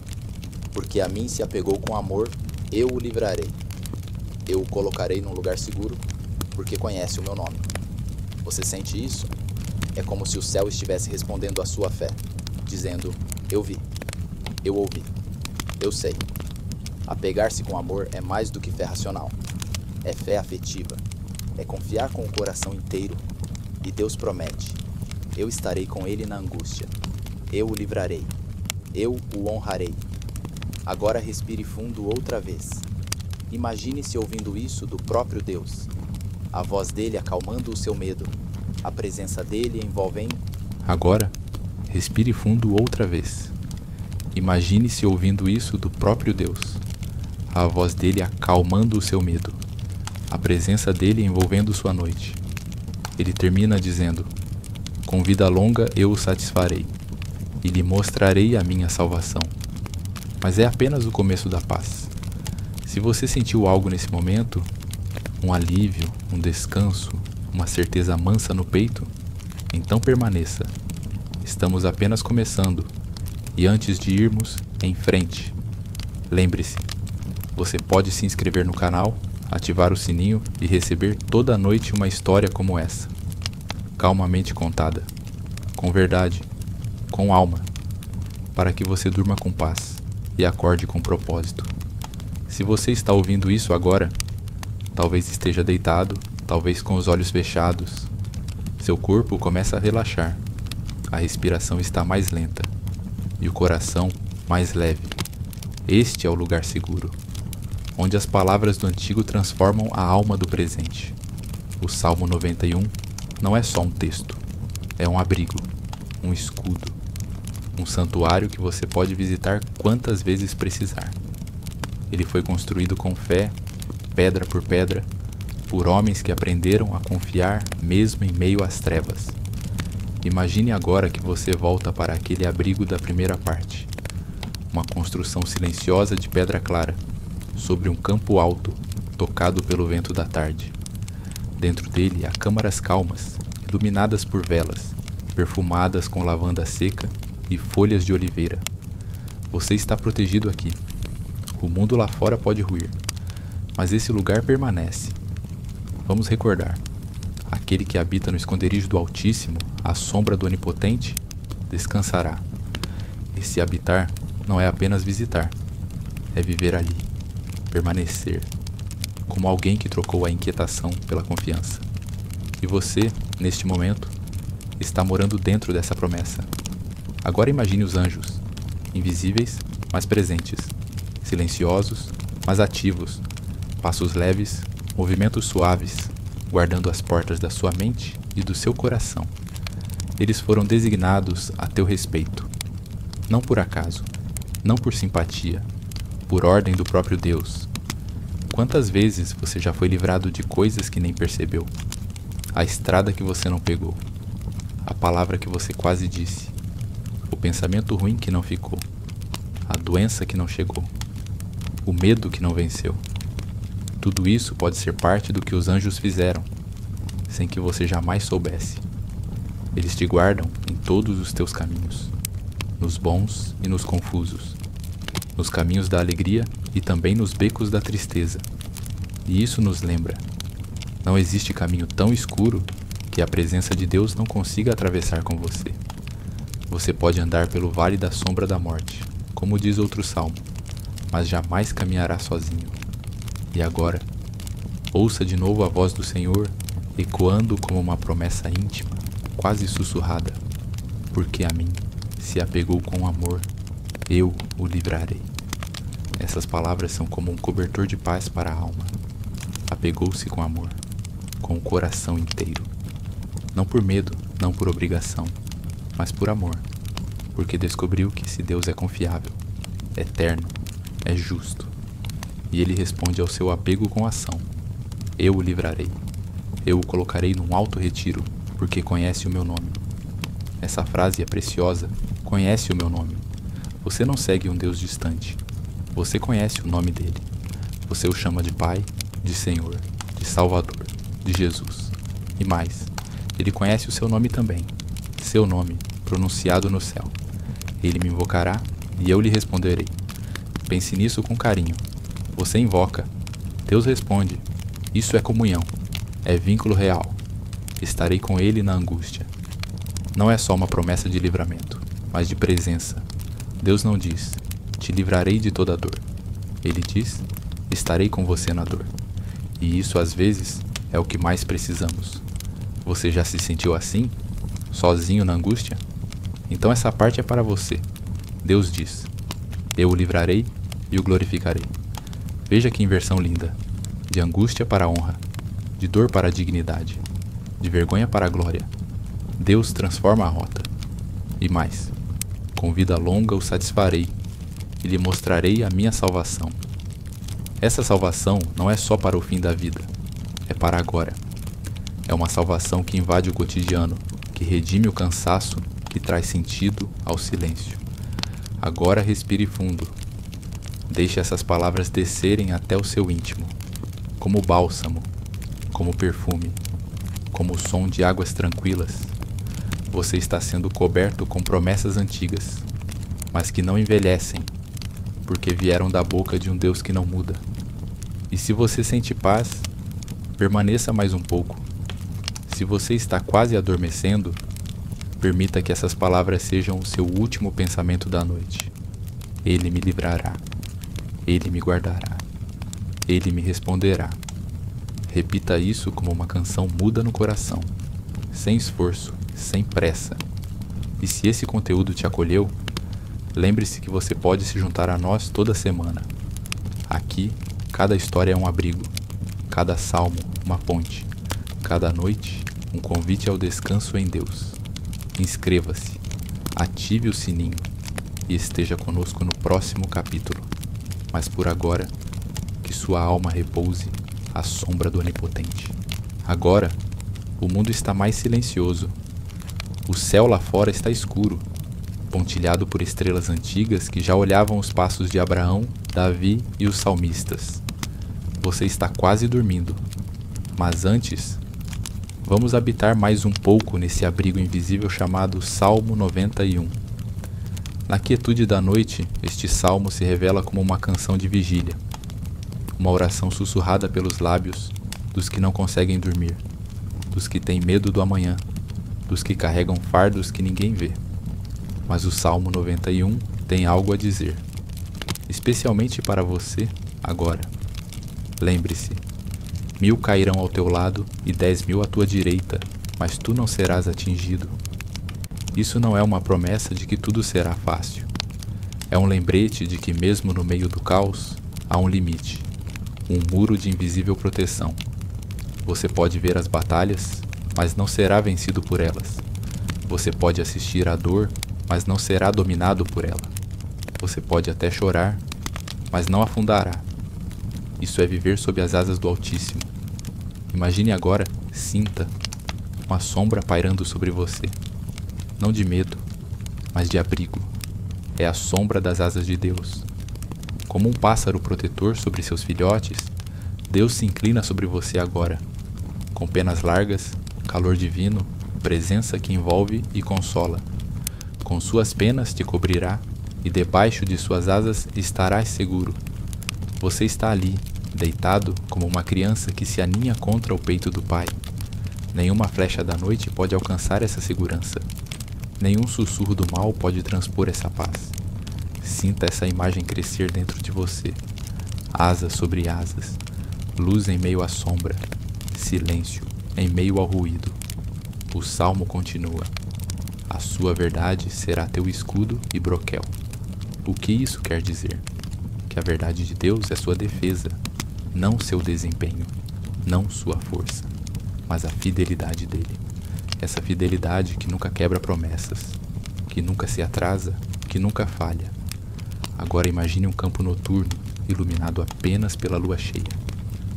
Porque a mim se apegou com amor, eu o livrarei. Eu o colocarei num lugar seguro, porque conhece o meu nome. Você sente isso? É como se o céu estivesse respondendo à sua fé, dizendo: eu vi, eu ouvi, eu sei. Apegar-se com amor é mais do que fé racional. É fé afetiva. É confiar com o coração inteiro. E Deus promete: eu estarei com ele na angústia. Eu o livrarei. Eu o honrarei. Agora respire fundo outra vez. Imagine-se ouvindo isso do próprio Deus. A voz dele acalmando o seu medo. A presença dele envolvendo. Agora, respire fundo outra vez. Imagine-se ouvindo isso do próprio Deus. A voz dele acalmando o seu medo. A presença dele envolvendo sua noite. Ele termina dizendo: com vida longa eu o satisfarei, e lhe mostrarei a minha salvação. Mas é apenas o começo da paz. Se você sentiu algo nesse momento, um alívio, um descanso, uma certeza mansa no peito, então permaneça. Estamos apenas começando, e antes de irmos, em frente. Lembre-se, você pode se inscrever no canal, ativar o sininho e receber toda noite uma história como essa. Calmamente contada, com verdade, com alma, para que você durma com paz e acorde com propósito. Se você está ouvindo isso agora, talvez esteja deitado, talvez com os olhos fechados. Seu corpo começa a relaxar, a respiração está mais lenta e o coração mais leve. Este é o lugar seguro, onde as palavras do antigo transformam a alma do presente. O Salmo 91 não é só um texto, é um abrigo, um escudo, um santuário que você pode visitar quantas vezes precisar. Ele foi construído com fé, pedra por pedra, por homens que aprenderam a confiar mesmo em meio às trevas. Imagine agora que você volta para aquele abrigo da primeira parte, uma construção silenciosa de pedra clara, sobre um campo alto, tocado pelo vento da tarde. Dentro dele há câmaras calmas, iluminadas por velas, perfumadas com lavanda seca e folhas de oliveira. Você está protegido aqui. O mundo lá fora pode ruir, mas esse lugar permanece. Vamos recordar: aquele que habita no esconderijo do Altíssimo, à sombra do Onipotente, descansará. Esse habitar não é apenas visitar, é viver ali, permanecer, como alguém que trocou a inquietação pela confiança. E você, neste momento, está morando dentro dessa promessa. Agora imagine os anjos, invisíveis, mas presentes, silenciosos, mas ativos, passos leves, movimentos suaves, guardando as portas da sua mente e do seu coração. Eles foram designados a teu respeito, não por acaso, não por simpatia, por ordem do próprio Deus. Quantas vezes você já foi livrado de coisas que nem percebeu? A estrada que você não pegou, a palavra que você quase disse, o pensamento ruim que não ficou, a doença que não chegou, o medo que não venceu. Tudo isso pode ser parte do que os anjos fizeram, sem que você jamais soubesse. Eles te guardam em todos os teus caminhos, nos bons e nos confusos, nos caminhos da alegria e também nos becos da tristeza. E isso nos lembra: não existe caminho tão escuro que a presença de Deus não consiga atravessar com você. Você pode andar pelo vale da sombra da morte, como diz outro salmo, mas jamais caminhará sozinho. E agora, ouça de novo a voz do Senhor, ecoando como uma promessa íntima, quase sussurrada: porque a mim se apegou com amor, eu o livrarei. Essas palavras são como um cobertor de paz para a alma. Apegou-se com amor, com o coração inteiro. Não por medo, não por obrigação, mas por amor, porque descobriu que esse Deus é confiável, eterno, é justo. E ele responde ao seu apego com ação: eu o livrarei. Eu o colocarei num alto retiro, porque conhece o meu nome. Essa frase é preciosa: conhece o meu nome. Você não segue um Deus distante. Você conhece o nome dele. Você o chama de Pai, de Senhor, de Salvador, de Jesus. E mais, ele conhece o seu nome também. Seu nome, pronunciado no céu. Ele me invocará e eu lhe responderei. Pense nisso com carinho. Você invoca, Deus responde. Isso é comunhão, é vínculo real. Estarei com ele na angústia. Não é só uma promessa de livramento, mas de presença. Deus não diz: te livrarei de toda dor. Ele diz: estarei com você na dor. E isso às vezes é o que mais precisamos. Você já se sentiu assim? Sozinho na angústia? Então essa parte é para você. Deus diz: eu o livrarei e o glorificarei. Veja que inversão linda. De angústia para a honra, de dor para a dignidade, de vergonha para a glória. Deus transforma a rota. E mais, com vida longa o satisfarei e lhe mostrarei a minha salvação. Essa salvação não é só para o fim da vida, é para agora. É uma salvação que invade o cotidiano, que redime o cansaço, que traz sentido ao silêncio. Agora respire fundo. Deixe essas palavras descerem até o seu íntimo, como bálsamo, como perfume, como o som de águas tranquilas. Você está sendo coberto com promessas antigas, mas que não envelhecem, porque vieram da boca de um Deus que não muda. E se você sente paz, permaneça mais um pouco. Se você está quase adormecendo, permita que essas palavras sejam o seu último pensamento da noite. Ele me livrará. Ele me guardará. Ele me responderá. Repita isso como uma canção muda no coração, sem esforço, sem pressa. E se esse conteúdo te acolheu, lembre-se que você pode se juntar a nós toda semana. Aqui, cada história é um abrigo, cada salmo uma ponte, cada noite um convite ao descanso em Deus. Inscreva-se, ative o sininho e esteja conosco no próximo capítulo. Mas por agora, que sua alma repouse à sombra do Onipotente. Agora, o mundo está mais silencioso. O céu lá fora está escuro, pontilhado por estrelas antigas que já olhavam os passos de Abraão, Davi e os salmistas. Você está quase dormindo, mas antes, vamos habitar mais um pouco nesse abrigo invisível chamado Salmo 91. Na quietude da noite, este salmo se revela como uma canção de vigília, uma oração sussurrada pelos lábios dos que não conseguem dormir, dos que têm medo do amanhã, dos que carregam fardos que ninguém vê. Mas o Salmo 91 tem algo a dizer. especialmente para você, agora. Lembre-se, 1000 cairão ao teu lado e 10.000 à tua direita, mas tu não serás atingido. Isso não é uma promessa de que tudo será fácil. É um lembrete de que mesmo no meio do caos, há um limite, um muro de invisível proteção. Você pode ver as batalhas, mas não será vencido por elas. Você pode assistir à dor, mas não será dominado por ela. Você pode até chorar, mas não afundará. Isso é viver sob as asas do Altíssimo. Imagine agora, sinta, uma sombra pairando sobre você. Não de medo, mas de abrigo. É a sombra das asas de Deus. Como um pássaro protetor sobre seus filhotes, Deus se inclina sobre você agora, com penas largas, calor divino, presença que envolve e consola. Com suas penas te cobrirá, e debaixo de suas asas estarás seguro. Você está ali, deitado como uma criança que se aninha contra o peito do Pai. Nenhuma flecha da noite pode alcançar essa segurança. Nenhum sussurro do mal pode transpor essa paz. Sinta essa imagem crescer dentro de você. Asas sobre asas, luz em meio à sombra, silêncio em meio ao ruído. O salmo continua. A sua verdade será teu escudo e broquel. O que isso quer dizer? Que a verdade de Deus é sua defesa, não seu desempenho, não sua força, mas a fidelidade dele. Essa fidelidade que nunca quebra promessas, que nunca se atrasa, que nunca falha. Agora imagine um campo noturno, iluminado apenas pela lua cheia.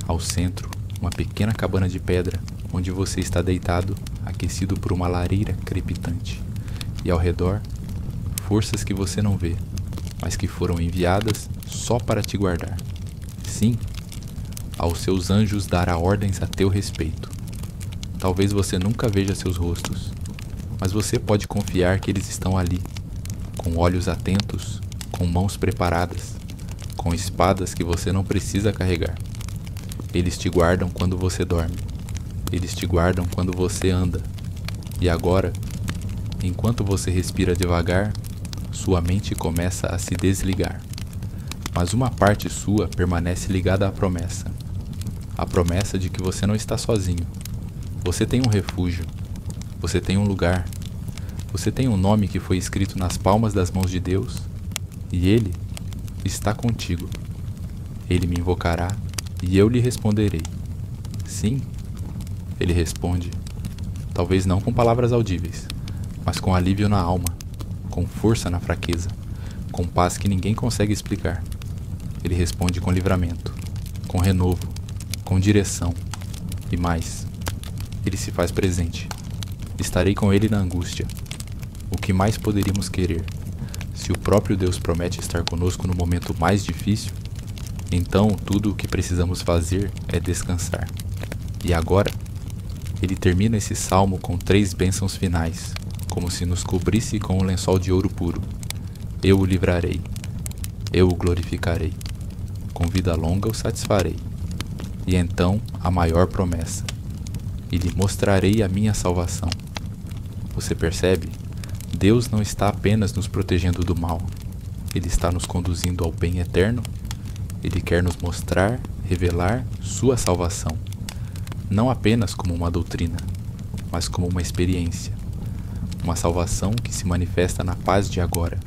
Ao centro, uma pequena cabana de pedra, onde você está deitado, aquecido por uma lareira crepitante. E ao redor, forças que você não vê, mas que foram enviadas só para te guardar. Sim, aos seus anjos dará ordens a teu respeito. Talvez você nunca veja seus rostos, mas você pode confiar que eles estão ali, com olhos atentos, com mãos preparadas, com espadas que você não precisa carregar. Eles te guardam quando você dorme. Eles te guardam quando você anda. E agora, enquanto você respira devagar, sua mente começa a se desligar. Mas uma parte sua permanece ligada à promessa. A promessa de que você não está sozinho. Você tem um refúgio. Você tem um lugar. Você tem um nome que foi escrito nas palmas das mãos de Deus. E Ele está contigo. Ele me invocará e eu lhe responderei. Sim, ele responde. Talvez não com palavras audíveis, mas com alívio na alma, com força na fraqueza, com paz que ninguém consegue explicar. Ele responde com livramento, com renovo, com direção e mais. Ele se faz presente. Estarei com ele na angústia. O que mais poderíamos querer? Se o próprio Deus promete estar conosco no momento mais difícil, então tudo o que precisamos fazer é descansar. E agora, ele termina esse salmo com 3 bênçãos finais, como se nos cobrisse com um lençol de ouro puro. Eu o livrarei, eu o glorificarei, com vida longa o satisfarei. E então a maior promessa, e lhe mostrarei a minha salvação. Você percebe? Deus não está apenas nos protegendo do mal, Ele está nos conduzindo ao bem eterno. Ele quer nos mostrar, revelar sua salvação, não apenas como uma doutrina, mas como uma experiência. Uma salvação que se manifesta na paz de agora,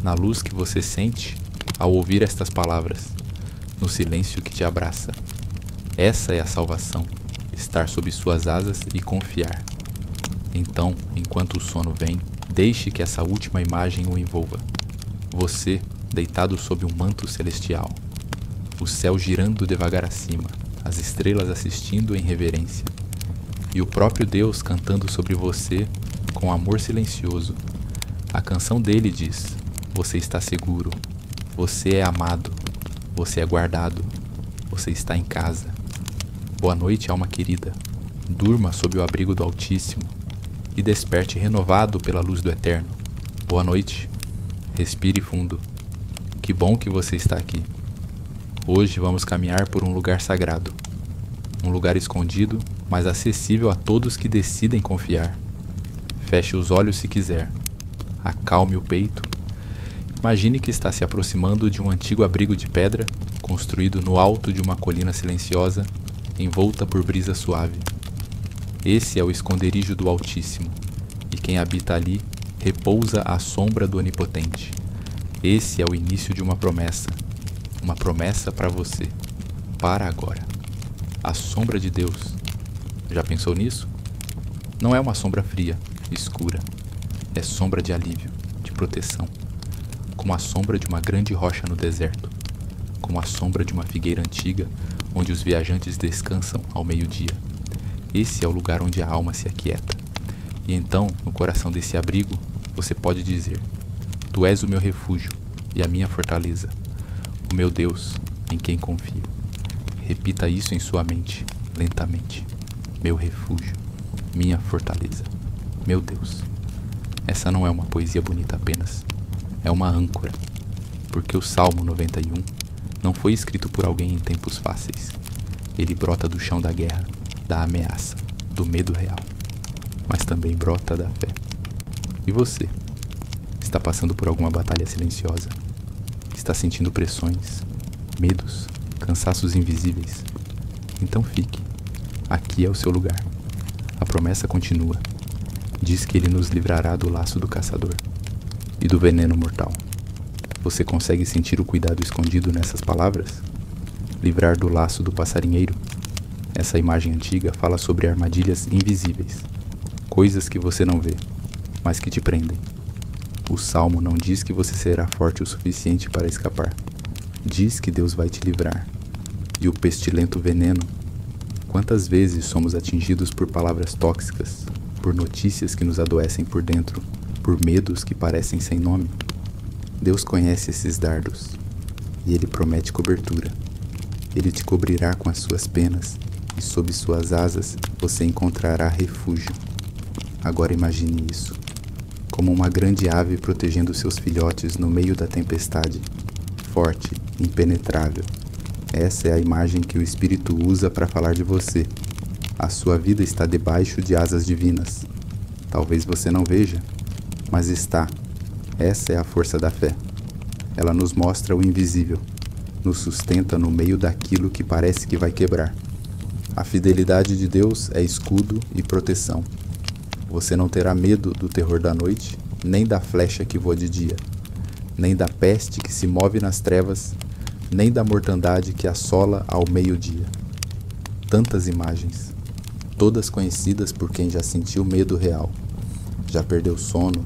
na luz que você sente ao ouvir estas palavras, no silêncio que te abraça. Essa é a salvação, estar sob suas asas e confiar. Então, enquanto o sono vem, deixe que essa última imagem o envolva. Você, deitado sob um manto celestial, o céu girando devagar acima, as estrelas assistindo em reverência, e o próprio Deus cantando sobre você com amor silencioso. A canção dele diz: você está seguro, você é amado, você é guardado, você está em casa. Boa noite, alma querida. Durma sob o abrigo do Altíssimo e desperte renovado pela luz do Eterno. Boa noite. Respire fundo. Que bom que você está aqui. Hoje vamos caminhar por um lugar sagrado. Um lugar escondido, mas acessível a todos que decidem confiar. Feche os olhos se quiser. Acalme o peito. Imagine que está se aproximando de um antigo abrigo de pedra, construído no alto de uma colina silenciosa, envolta por brisa suave. Esse é o esconderijo do Altíssimo, e quem habita ali repousa à sombra do Onipotente. Esse é o início de uma promessa para você, para agora. A sombra de Deus. Já pensou nisso? Não é uma sombra fria, escura. É sombra de alívio, de proteção. Como a sombra de uma grande rocha no deserto. Como a sombra de uma figueira antiga, onde os viajantes descansam ao meio-dia. Esse é o lugar onde a alma se aquieta. E então, no coração desse abrigo, você pode dizer: Tu és o meu refúgio e a minha fortaleza, o meu Deus, em quem confio. Repita isso em sua mente, lentamente. Meu refúgio, minha fortaleza, meu Deus. Essa não é uma poesia bonita apenas, é uma âncora, porque o Salmo 91 não foi escrito por alguém em tempos fáceis. Ele brota do chão da guerra, da ameaça, do medo real, mas também brota da fé. E você? Está passando por alguma batalha silenciosa? Está sentindo pressões, medos, cansaços invisíveis? Então fique. Aqui é o seu lugar. A promessa continua. Diz que ele nos livrará do laço do caçador e do veneno mortal. Você consegue sentir o cuidado escondido nessas palavras? Livrar do laço do passarinheiro? Essa imagem antiga fala sobre armadilhas invisíveis, coisas que você não vê, mas que te prendem. O Salmo não diz que você será forte o suficiente para escapar. Diz que Deus vai te livrar. E o pestilento veneno? Quantas vezes somos atingidos por palavras tóxicas, por notícias que nos adoecem por dentro, por medos que parecem sem nome? Deus conhece esses dardos, e Ele promete cobertura. Ele te cobrirá com as suas penas, e sob suas asas você encontrará refúgio. Agora imagine isso, como uma grande ave protegendo seus filhotes no meio da tempestade, forte, impenetrável. Essa é a imagem que o Espírito usa para falar de você. A sua vida está debaixo de asas divinas. Talvez você não veja, mas está. Essa é a força da fé. Ela nos mostra o invisível, nos sustenta no meio daquilo que parece que vai quebrar. A fidelidade de Deus é escudo e proteção. Você não terá medo do terror da noite, nem da flecha que voa de dia, nem da peste que se move nas trevas, nem da mortandade que assola ao meio-dia. Tantas imagens, todas conhecidas por quem já sentiu medo real. Já perdeu sono,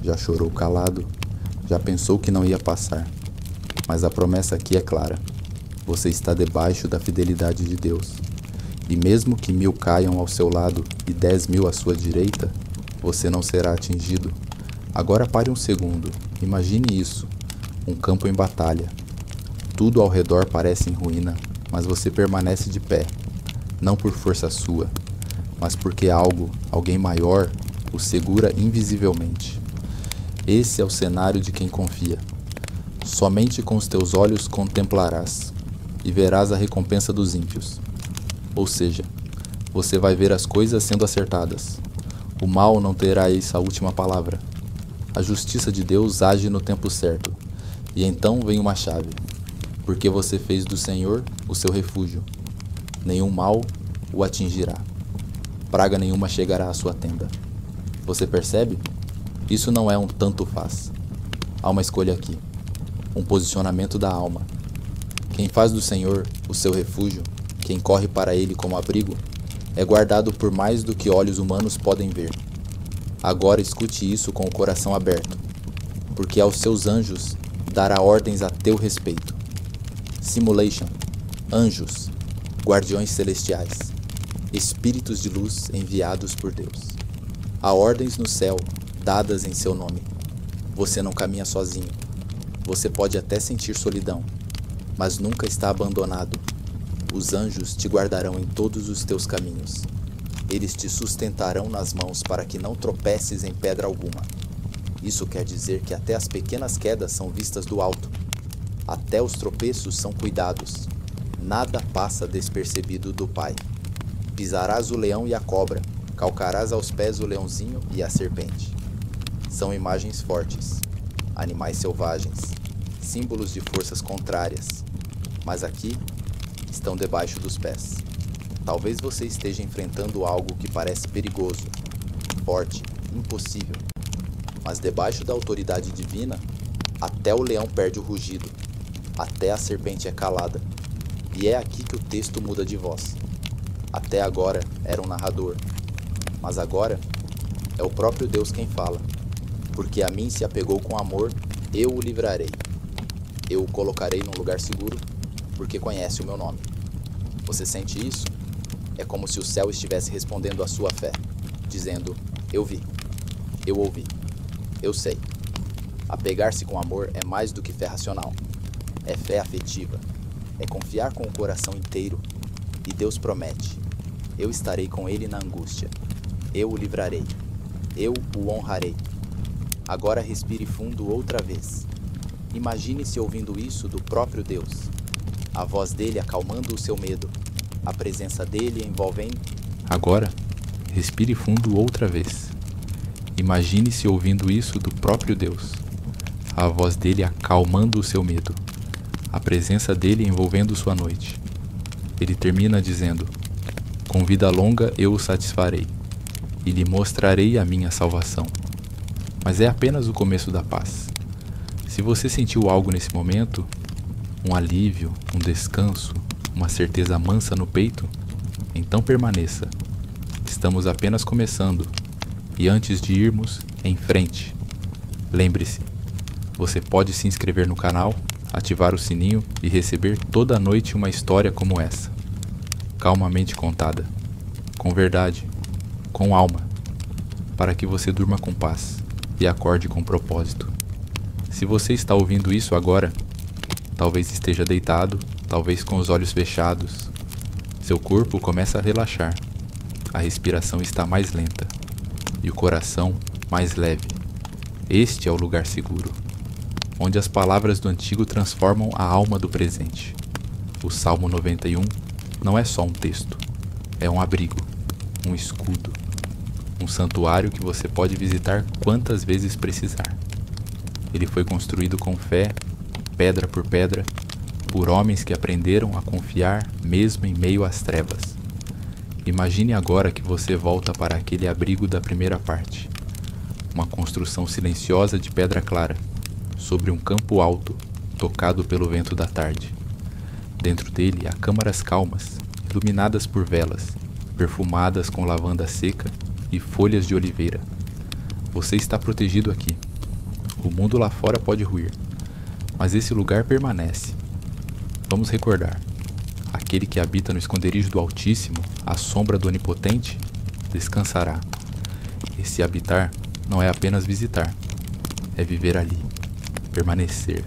já chorou calado, já pensou que não ia passar. Mas a promessa aqui é clara. Você está debaixo da fidelidade de Deus. E mesmo que 1000 caiam ao seu lado e 10.000 à sua direita, você não será atingido. Agora pare um segundo. Imagine isso. Um campo em batalha. Tudo ao redor parece em ruína, mas você permanece de pé. Não por força sua, mas porque alguém maior, o segura invisivelmente. Esse é o cenário de quem confia. Somente com os teus olhos contemplarás, e verás a recompensa dos ímpios. Ou seja, você vai ver as coisas sendo acertadas. O mal não terá essa última palavra. A justiça de Deus age no tempo certo. E então vem uma chave. Porque você fez do Senhor o seu refúgio. Nenhum mal o atingirá. Praga nenhuma chegará à sua tenda. Você percebe? Isso não é um tanto faz. Há uma escolha aqui. Um posicionamento da alma. Quem faz do Senhor o seu refúgio, quem corre para ele como abrigo, é guardado por mais do que olhos humanos podem ver. Agora escute isso com o coração aberto, porque aos seus anjos dará ordens a teu respeito. Simulation, anjos, guardiões celestiais, espíritos de luz enviados por Deus. Há ordens no céu, dadas em seu nome. Você não caminha sozinho. Você pode até sentir solidão, mas nunca está abandonado. Os anjos te guardarão em todos os teus caminhos. Eles te sustentarão nas mãos para que não tropeces em pedra alguma. Isso quer dizer que até as pequenas quedas são vistas do alto. Até os tropeços são cuidados. Nada passa despercebido do Pai. Pisarás o leão e a cobra, calcarás aos pés o leãozinho e a serpente. São imagens fortes, animais selvagens, símbolos de forças contrárias, mas aqui estão debaixo dos pés. Talvez você esteja enfrentando algo que parece perigoso, forte, impossível, mas debaixo da autoridade divina, até o leão perde o rugido, até a serpente é calada, e é aqui que o texto muda de voz. Até agora era um narrador, mas agora é o próprio Deus quem fala, porque a mim se apegou com amor, eu o livrarei. Eu o colocarei num lugar seguro, porque conhece o meu nome. Você sente isso? É como se o céu estivesse respondendo à sua fé, dizendo: eu vi, eu ouvi, eu sei. Apegar-se com amor é mais do que fé racional. É fé afetiva. É confiar com o coração inteiro. E Deus promete: eu estarei com ele na angústia. Eu o livrarei. Eu o honrarei. Agora respire fundo outra vez. Imagine-se ouvindo isso do próprio Deus. A voz dele acalmando o seu medo. A presença dele envolvendo... Agora, respire fundo outra vez. Imagine-se ouvindo isso do próprio Deus. A voz dele acalmando o seu medo. A presença dele envolvendo sua noite. Ele termina dizendo: com vida longa eu o satisfarei, e lhe mostrarei a minha salvação. Mas é apenas o começo da paz. Se você sentiu algo nesse momento, um alívio, um descanso, uma certeza mansa no peito, então permaneça. Estamos apenas começando, e antes de irmos, em frente. Lembre-se, você pode se inscrever no canal, ativar o sininho e receber toda noite uma história como essa. Calmamente contada, com verdade, com alma, para que você durma com paz e acorde com propósito. Se você está ouvindo isso agora, talvez esteja deitado, talvez com os olhos fechados. Seu corpo começa a relaxar, a respiração está mais lenta e o coração mais leve. Este é o lugar seguro, onde as palavras do antigo transformam a alma do presente. O Salmo 91 não é só um texto, é um abrigo, um escudo, um santuário que você pode visitar quantas vezes precisar. Ele foi construído com fé, pedra por pedra, por homens que aprenderam a confiar mesmo em meio às trevas. Imagine agora que você volta para aquele abrigo da primeira parte, uma construção silenciosa de pedra clara, sobre um campo alto, tocado pelo vento da tarde. Dentro dele há câmaras calmas, iluminadas por velas, perfumadas com lavanda seca e folhas de oliveira. Você está protegido aqui. O mundo lá fora pode ruir, mas esse lugar permanece. Vamos recordar: aquele que habita no esconderijo do Altíssimo, à sombra do Onipotente, descansará. Esse habitar não é apenas visitar, é viver ali, permanecer,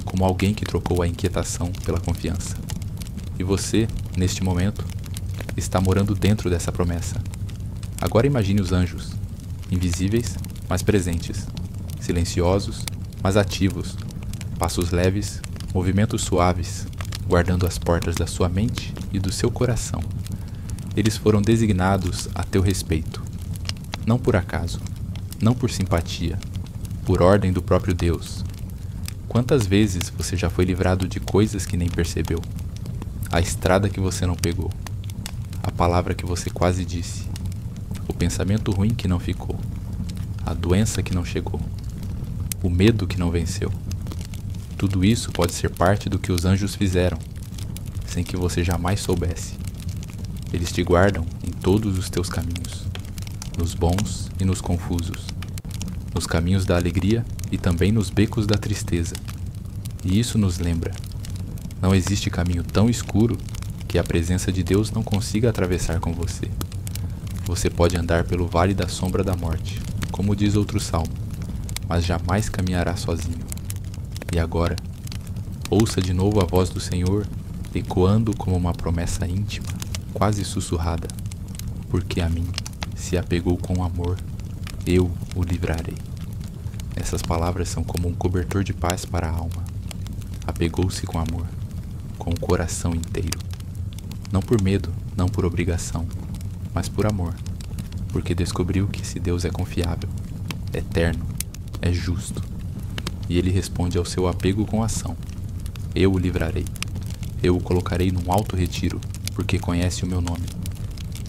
como alguém que trocou a inquietação pela confiança. E você, neste momento, está morando dentro dessa promessa. Agora imagine os anjos, invisíveis, mas presentes, silenciosos, mas ativos, passos leves, movimentos suaves, guardando as portas da sua mente e do seu coração. Eles foram designados a teu respeito, não por acaso, não por simpatia, por ordem do próprio Deus. Quantas vezes você já foi livrado de coisas que nem percebeu? A estrada que você não pegou, a palavra que você quase disse, o pensamento ruim que não ficou, a doença que não chegou, o medo que não venceu. Tudo isso pode ser parte do que os anjos fizeram, sem que você jamais soubesse. Eles te guardam em todos os teus caminhos, nos bons e nos confusos, nos caminhos da alegria e também nos becos da tristeza. E isso nos lembra: não existe caminho tão escuro que a presença de Deus não consiga atravessar com você. Você pode andar pelo vale da sombra da morte, como diz outro salmo, mas jamais caminhará sozinho. E agora, ouça de novo a voz do Senhor, ecoando como uma promessa íntima, quase sussurrada: porque a mim se apegou com amor, eu o livrarei. Essas palavras são como um cobertor de paz para a alma. Apegou-se com amor, com o coração inteiro. Não por medo, não por obrigação, mas por amor, porque descobriu que esse Deus é confiável, eterno, é justo, e ele responde ao seu apego com ação. Eu o livrarei. Eu o colocarei num alto retiro, porque conhece o meu nome.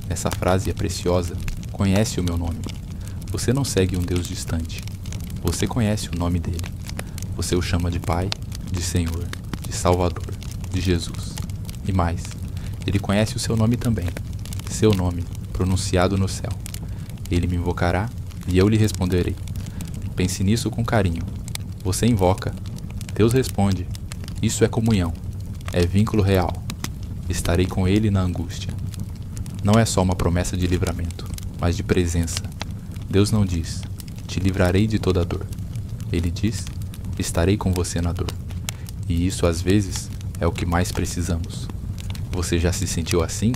Essa frase é preciosa. Conhece o meu nome. Você não segue um Deus distante. Você conhece o nome dele. Você o chama de Pai, de Senhor, de Salvador, de Jesus. E mais, ele conhece o seu nome também. Seu nome, pronunciado no céu. Ele me invocará e eu lhe responderei. Pense nisso com carinho. Você invoca. Deus responde. Isso é comunhão. É vínculo real. Estarei com ele na angústia. Não é só uma promessa de livramento, mas de presença. Deus não diz, te livrarei de toda dor. Ele diz, estarei com você na dor. E isso, às vezes, é o que mais precisamos. Você já se sentiu assim?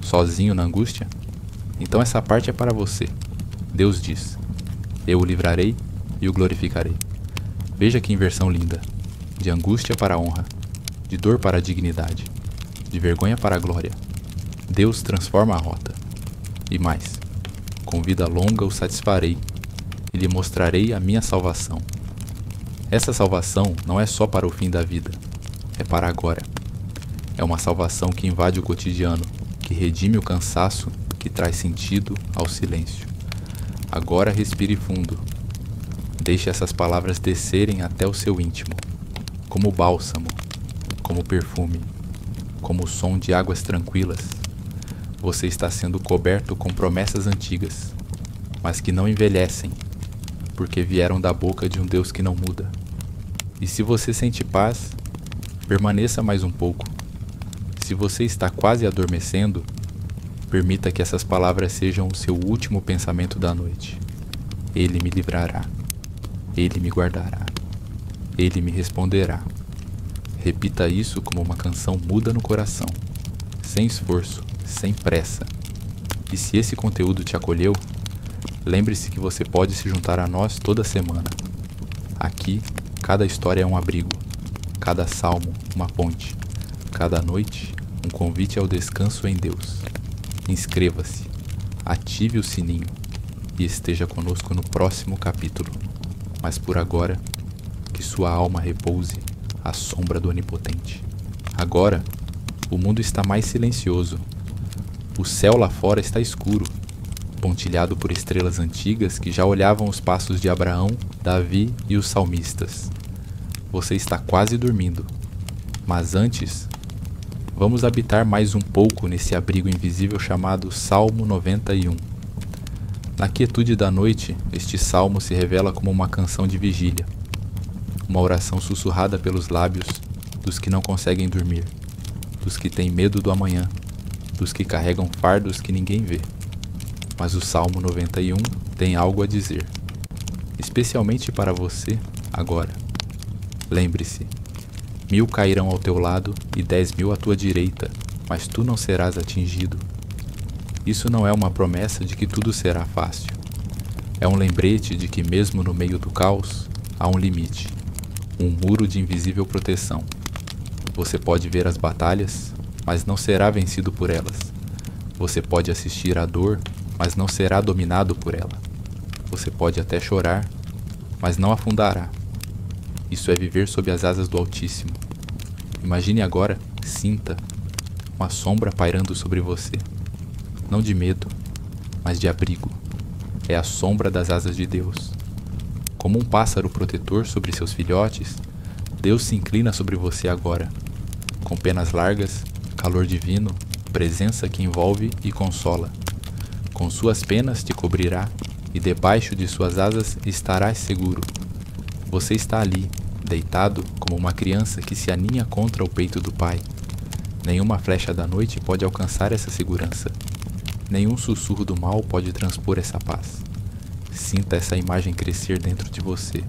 Sozinho na angústia? Então essa parte é para você. Deus diz, eu o livrarei e o glorificarei. Veja que inversão linda. De angústia para a honra, de dor para a dignidade, de vergonha para a glória. Deus transforma a rota. E mais, com vida longa o satisfarei e lhe mostrarei a minha salvação. Essa salvação não é só para o fim da vida, é para agora. É uma salvação que invade o cotidiano, que redime o cansaço, que traz sentido ao silêncio. Agora respire fundo. Deixe essas palavras descerem até o seu íntimo, como bálsamo, como perfume, como o som de águas tranquilas. Você está sendo coberto com promessas antigas, mas que não envelhecem, porque vieram da boca de um Deus que não muda. E se você sente paz, permaneça mais um pouco. Se você está quase adormecendo, permita que essas palavras sejam o seu último pensamento da noite. Ele me livrará. Ele me guardará. Ele me responderá. Repita isso como uma canção muda no coração, sem esforço, sem pressa. E se esse conteúdo te acolheu, lembre-se que você pode se juntar a nós toda semana. Aqui, cada história é um abrigo, cada salmo uma ponte, cada noite um convite ao descanso em Deus. Inscreva-se, ative o sininho e esteja conosco no próximo capítulo. Mas por agora, que sua alma repouse à sombra do Onipotente. Agora, o mundo está mais silencioso. O céu lá fora está escuro, pontilhado por estrelas antigas que já olhavam os passos de Abraão, Davi e os salmistas. Você está quase dormindo. Mas antes, vamos habitar mais um pouco nesse abrigo invisível chamado Salmo 91. Na quietude da noite, este salmo se revela como uma canção de vigília, uma oração sussurrada pelos lábios dos que não conseguem dormir, dos que têm medo do amanhã, dos que carregam fardos que ninguém vê. Mas o Salmo 91 tem algo a dizer, especialmente para você agora. Lembre-se, 1000 cairão ao teu lado e 10.000 à tua direita, mas tu não serás atingido. Isso não é uma promessa de que tudo será fácil. É um lembrete de que mesmo no meio do caos, há um limite, um muro de invisível proteção. Você pode ver as batalhas, mas não será vencido por elas. Você pode assistir à dor, mas não será dominado por ela. Você pode até chorar, mas não afundará. Isso é viver sob as asas do Altíssimo. Imagine agora, sinta, uma sombra pairando sobre você. Não de medo, mas de abrigo. É a sombra das asas de Deus. Como um pássaro protetor sobre seus filhotes, Deus se inclina sobre você agora. Com penas largas, calor divino, presença que envolve e consola. Com suas penas te cobrirá, e debaixo de suas asas estarás seguro. Você está ali, deitado como uma criança que se aninha contra o peito do Pai. Nenhuma flecha da noite pode alcançar essa segurança. Nenhum sussurro do mal pode transpor essa paz. Sinta essa imagem crescer dentro de você.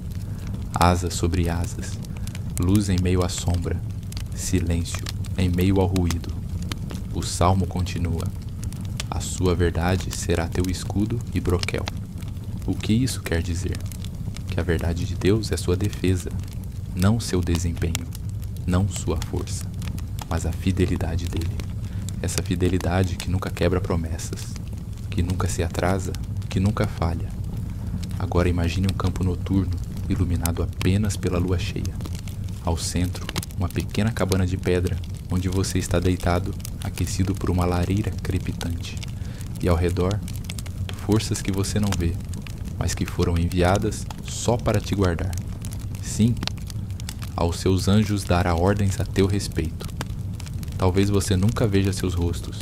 Asas sobre asas, luz em meio à sombra, silêncio em meio ao ruído. O salmo continua. A sua verdade será teu escudo e broquel. O que isso quer dizer? Que a verdade de Deus é sua defesa, não seu desempenho, não sua força, mas a fidelidade dele. Essa fidelidade que nunca quebra promessas, que nunca se atrasa, que nunca falha. Agora imagine um campo noturno, iluminado apenas pela lua cheia. Ao centro, uma pequena cabana de pedra, onde você está deitado, aquecido por uma lareira crepitante. E ao redor, forças que você não vê, mas que foram enviadas só para te guardar. Sim, aos seus anjos dará ordens a teu respeito. Talvez você nunca veja seus rostos,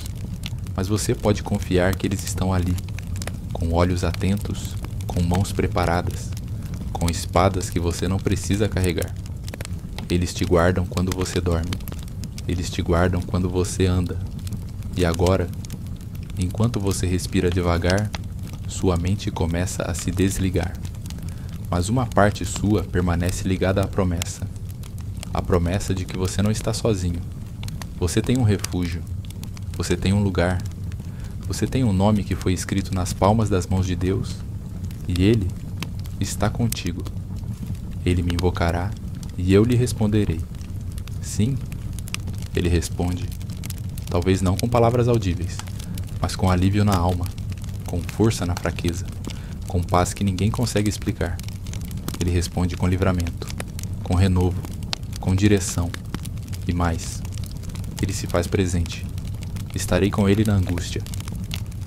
mas você pode confiar que eles estão ali, com olhos atentos, com mãos preparadas, com espadas que você não precisa carregar. Eles te guardam quando você dorme. Eles te guardam quando você anda. E agora, enquanto você respira devagar, sua mente começa a se desligar. Mas uma parte sua permanece ligada à promessa. A promessa de que você não está sozinho. Você tem um refúgio. Você tem um lugar. Você tem um nome que foi escrito nas palmas das mãos de Deus. E Ele está contigo. Ele me invocará e eu lhe responderei. Sim, ele responde, talvez não com palavras audíveis, mas com alívio na alma, com força na fraqueza, com paz que ninguém consegue explicar. Ele responde com livramento, com renovo, com direção e mais. Ele se faz presente. Estarei com ele na angústia.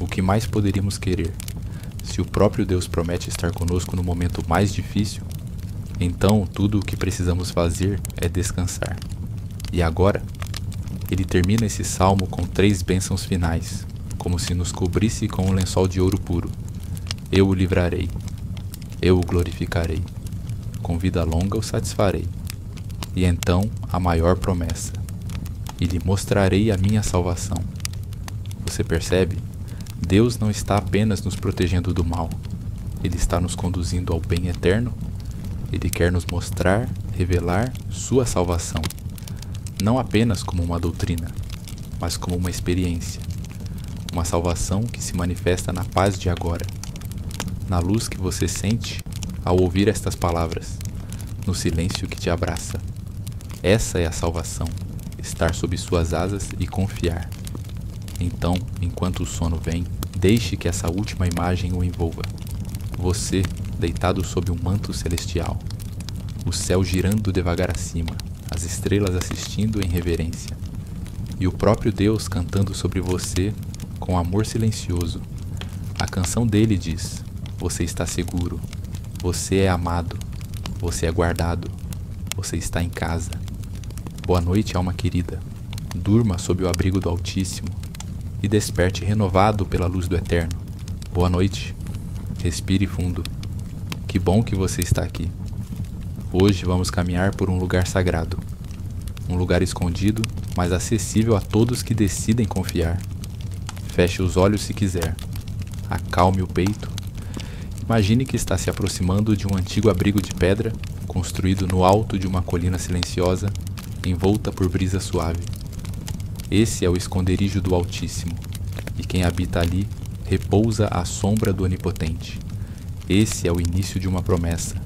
O que mais poderíamos querer? Se o próprio Deus promete estar conosco no momento mais difícil, então tudo o que precisamos fazer é descansar. E agora, ele termina esse salmo com 3 bênçãos finais, como se nos cobrisse com um lençol de ouro puro. Eu o livrarei, eu o glorificarei, com vida longa o satisfarei. E então a maior promessa, e lhe mostrarei a minha salvação. Você percebe? Deus não está apenas nos protegendo do mal, Ele está nos conduzindo ao bem eterno. Ele quer nos mostrar, revelar sua salvação, não apenas como uma doutrina, mas como uma experiência, uma salvação que se manifesta na paz de agora, na luz que você sente ao ouvir estas palavras, no silêncio que te abraça. Essa é a salvação, estar sob suas asas e confiar. Então, enquanto o sono vem, deixe que essa última imagem o envolva. Você, deitado sob um manto celestial, o céu girando devagar acima, as estrelas assistindo em reverência, e o próprio Deus cantando sobre você com amor silencioso. A canção dele diz: você está seguro, você é amado, você é guardado, você está em casa. Boa noite, alma querida. Durma sob o abrigo do Altíssimo e desperte renovado pela luz do Eterno. Boa noite. Respire fundo. Que bom que você está aqui. Hoje vamos caminhar por um lugar sagrado. Um lugar escondido, mas acessível a todos que decidem confiar. Feche os olhos se quiser. Acalme o peito. Imagine que está se aproximando de um antigo abrigo de pedra, construído no alto de uma colina silenciosa, envolta por brisa suave. Esse é o esconderijo do Altíssimo, e quem habita ali repousa à sombra do Onipotente. Esse é o início de uma promessa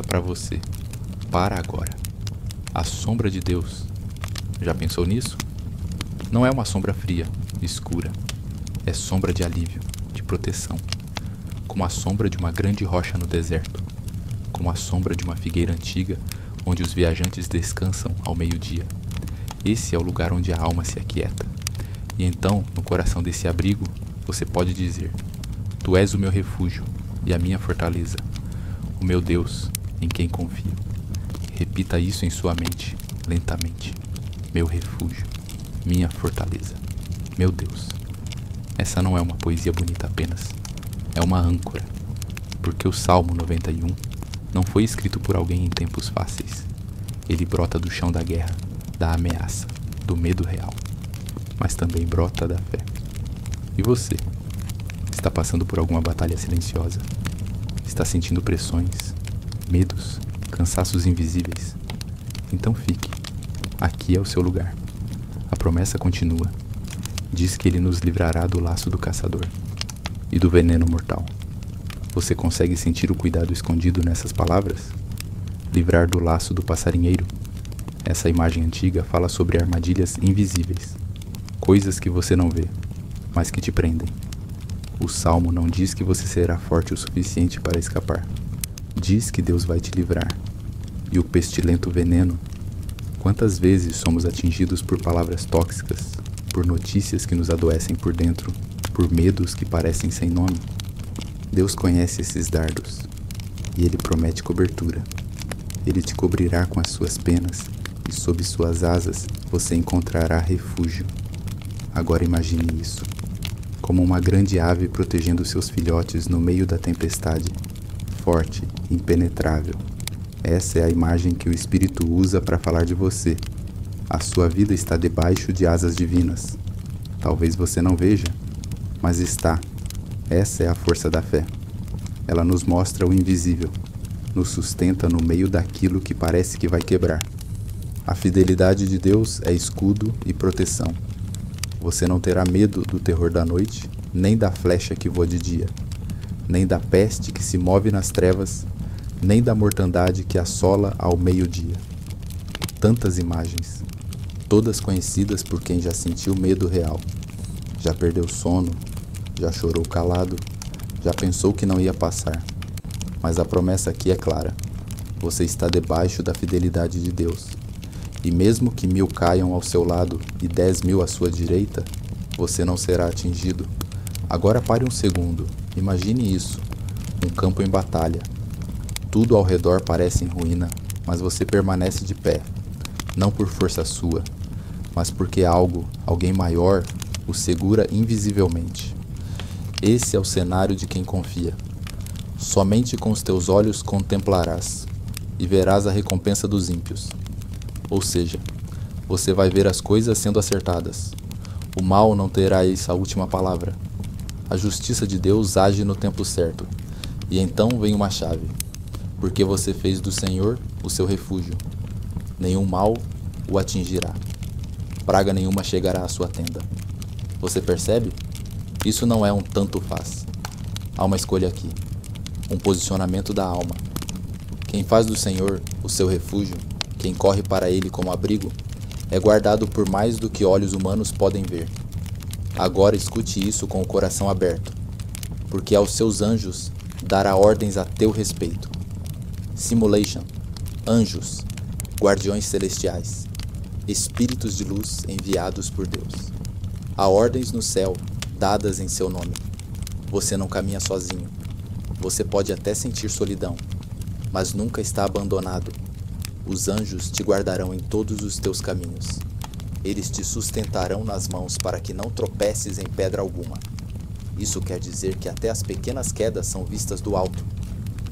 para você, para agora. A sombra de Deus. Já pensou nisso? Não é uma sombra fria, escura. É sombra de alívio, de proteção. Como a sombra de uma grande rocha no deserto. Como a sombra de uma figueira antiga, onde os viajantes descansam ao meio-dia. Esse é o lugar onde a alma se aquieta. E então, no coração desse abrigo, você pode dizer: Tu és o meu refúgio e a minha fortaleza, o meu Deus, em quem confio. Repita isso em sua mente, lentamente. Meu refúgio, minha fortaleza, meu Deus. Essa não é uma poesia bonita apenas, é uma âncora, porque o Salmo 91 não foi escrito por alguém em tempos fáceis. Ele brota do chão da guerra, da ameaça, do medo real, mas também brota da fé. E você? Está passando por alguma batalha silenciosa? Está sentindo pressões, medos, cansaços invisíveis? Então fique. Aqui é o seu lugar. A promessa continua. Diz que ele nos livrará do laço do caçador e do veneno mortal. Você consegue sentir o cuidado escondido nessas palavras? Livrar do laço do passarinheiro. Essa imagem antiga fala sobre armadilhas invisíveis, coisas que você não vê, mas que te prendem. O Salmo não diz que você será forte o suficiente para escapar, Diz que Deus vai te livrar. E o pestilento veneno? Quantas vezes somos atingidos por palavras tóxicas, por notícias que nos adoecem por dentro, por medos que parecem sem nome? Deus conhece esses dardos e Ele promete cobertura. Ele te cobrirá com as suas penas e sob suas asas você encontrará refúgio. Agora imagine isso, como uma grande ave protegendo seus filhotes no meio da tempestade, forte, impenetrável. Essa é a imagem que o Espírito usa para falar de você. A sua vida está debaixo de asas divinas. Talvez você não veja, mas está. Essa é a força da fé. Ela nos mostra o invisível, nos sustenta no meio daquilo que parece que vai quebrar. A fidelidade de Deus é escudo e proteção. Você não terá medo do terror da noite, nem da flecha que voa de dia, nem da peste que se move nas trevas, nem da mortandade que assola ao meio-dia. Tantas imagens, todas conhecidas por quem já sentiu medo real. Já perdeu sono, já chorou calado, já pensou que não ia passar. Mas a promessa aqui é clara. Você está debaixo da fidelidade de Deus. E mesmo que 1000 caiam ao seu lado e 10.000 à sua direita, você não será atingido. Agora pare um segundo. Imagine isso. Um campo em batalha. Tudo ao redor parece em ruína, mas você permanece de pé. Não por força sua, mas porque alguém maior, o segura invisivelmente. Esse é o cenário de quem confia. Somente com os teus olhos contemplarás e verás a recompensa dos ímpios. Ou seja, você vai ver as coisas sendo acertadas. O mal não terá essa última palavra. A justiça de Deus age no tempo certo. E então vem uma chave. Porque você fez do Senhor o seu refúgio. Nenhum mal o atingirá. Praga nenhuma chegará à sua tenda. Você percebe? Isso não é um tanto faz. Há uma escolha aqui. Um posicionamento da alma. Quem faz do Senhor o seu refúgio, quem corre para Ele como abrigo, é guardado por mais do que olhos humanos podem ver. Agora escute isso com o coração aberto, porque aos seus anjos dará ordens a teu respeito. Simulation, anjos, guardiões celestiais, espíritos de luz enviados por Deus. Há ordens no céu, dadas em seu nome. Você não caminha sozinho. Você pode até sentir solidão, mas nunca está abandonado. Os anjos te guardarão em todos os teus caminhos. Eles te sustentarão nas mãos para que não tropeces em pedra alguma. Isso quer dizer que até as pequenas quedas são vistas do alto.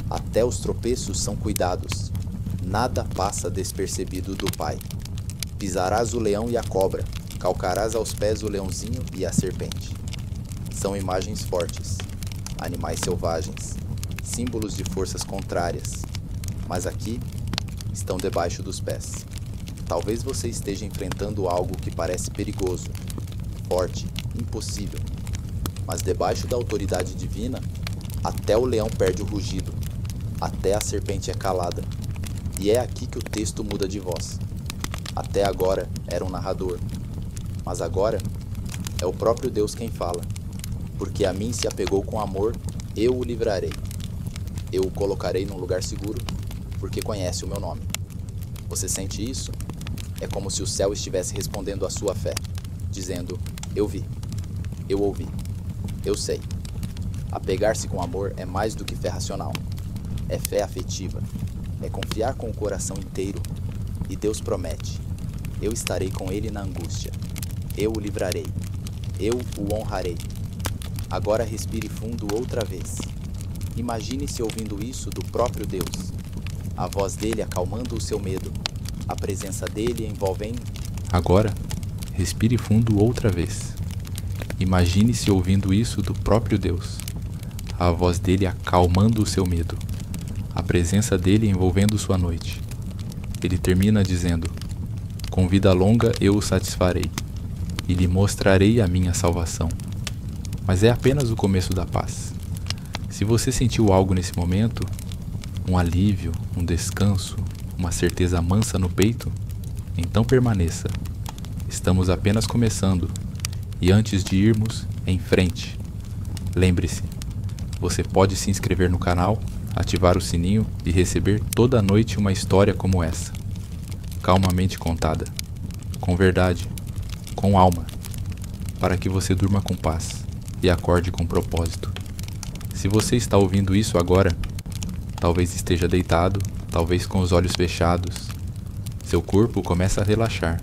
Até os tropeços são cuidados. Nada passa despercebido do Pai. Pisarás o leão e a cobra, calcarás aos pés o leãozinho e a serpente. São imagens fortes, animais selvagens, símbolos de forças contrárias. Mas aqui estão debaixo dos pés. Talvez você esteja enfrentando algo que parece perigoso, forte, impossível. Mas debaixo da autoridade divina, até o leão perde o rugido, até a serpente é calada. E é aqui que o texto muda de voz. Até agora era um narrador, mas agora é o próprio Deus quem fala. Porque a mim se apegou com amor, eu o livrarei. Eu o colocarei num lugar seguro, porque conhece o meu nome. Você sente isso? É como se o céu estivesse respondendo à sua fé, dizendo: eu vi, eu ouvi, eu sei. Apegar-se com amor é mais do que fé racional. É fé afetiva. É confiar com o coração inteiro. E Deus promete: eu estarei com ele na angústia. Eu o livrarei. Eu o honrarei. Agora respire fundo outra vez. Imagine-se ouvindo isso do próprio Deus. A voz dele acalmando o seu medo. A presença dele envolvendo... Agora, respire fundo outra vez. Imagine-se ouvindo isso do próprio Deus. A voz dele acalmando o seu medo. A presença dele envolvendo sua noite. Ele termina dizendo: com vida longa eu o satisfarei, e lhe mostrarei a minha salvação. Mas é apenas o começo da paz. Se você sentiu algo nesse momento, um alívio, um descanso, uma certeza mansa no peito, então permaneça. Estamos apenas começando, e antes de irmos, em frente. Lembre-se, você pode se inscrever no canal, ativar o sininho e receber toda noite uma história como essa, calmamente contada, com verdade, com alma, para que você durma com paz e acorde com propósito. Se você está ouvindo isso agora, talvez esteja deitado, talvez com os olhos fechados. Seu corpo começa a relaxar,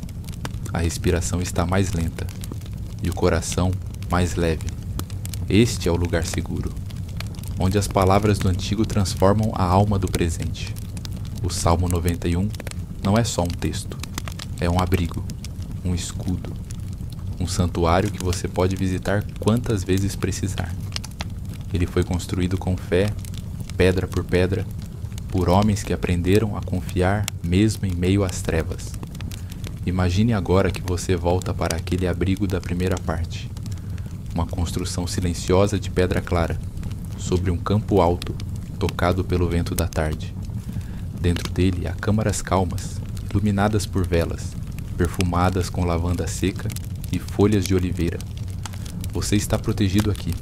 a respiração está mais lenta e o coração mais leve. Este é o lugar seguro, onde as palavras do antigo transformam a alma do presente. O Salmo 91 não é só um texto, é um abrigo, um escudo, um santuário que você pode visitar quantas vezes precisar. Ele foi construído com fé, pedra por pedra, por homens que aprenderam a confiar mesmo em meio às trevas. Imagine agora que você volta para aquele abrigo da primeira parte, uma construção silenciosa de pedra clara, sobre um campo alto, tocado pelo vento da tarde. Dentro dele há câmaras calmas, iluminadas por velas, perfumadas com lavanda seca e folhas de oliveira. Você está protegido aqui.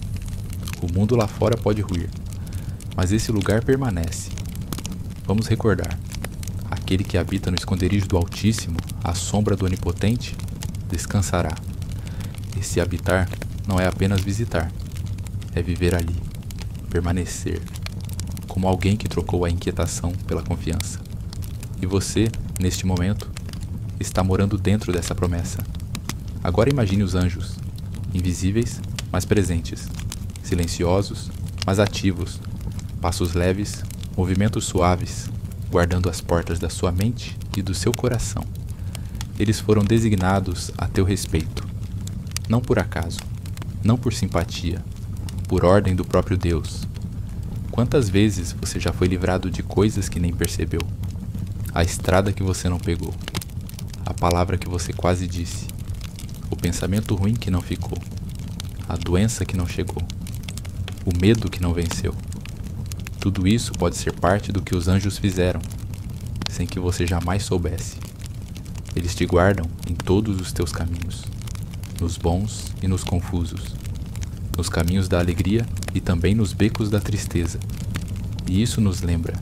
O mundo lá fora pode ruir, mas esse lugar permanece. Vamos recordar: aquele que habita no esconderijo do Altíssimo, à sombra do Onipotente, descansará. Esse habitar não é apenas visitar, é viver ali, permanecer, como alguém que trocou a inquietação pela confiança. E você, neste momento, está morando dentro dessa promessa. Agora imagine os anjos, invisíveis, mas presentes, silenciosos, mas ativos, passos leves, movimentos suaves, guardando as portas da sua mente e do seu coração. Eles foram designados a teu respeito, não por acaso, não por simpatia, por ordem do próprio Deus. Quantas vezes você já foi livrado de coisas que nem percebeu? A estrada que você não pegou, a palavra que você quase disse, o pensamento ruim que não ficou, a doença que não chegou, o medo que não venceu. Tudo isso pode ser parte do que os anjos fizeram, sem que você jamais soubesse. Eles te guardam em todos os teus caminhos, nos bons e nos confusos, nos caminhos da alegria e também nos becos da tristeza. E isso nos lembra: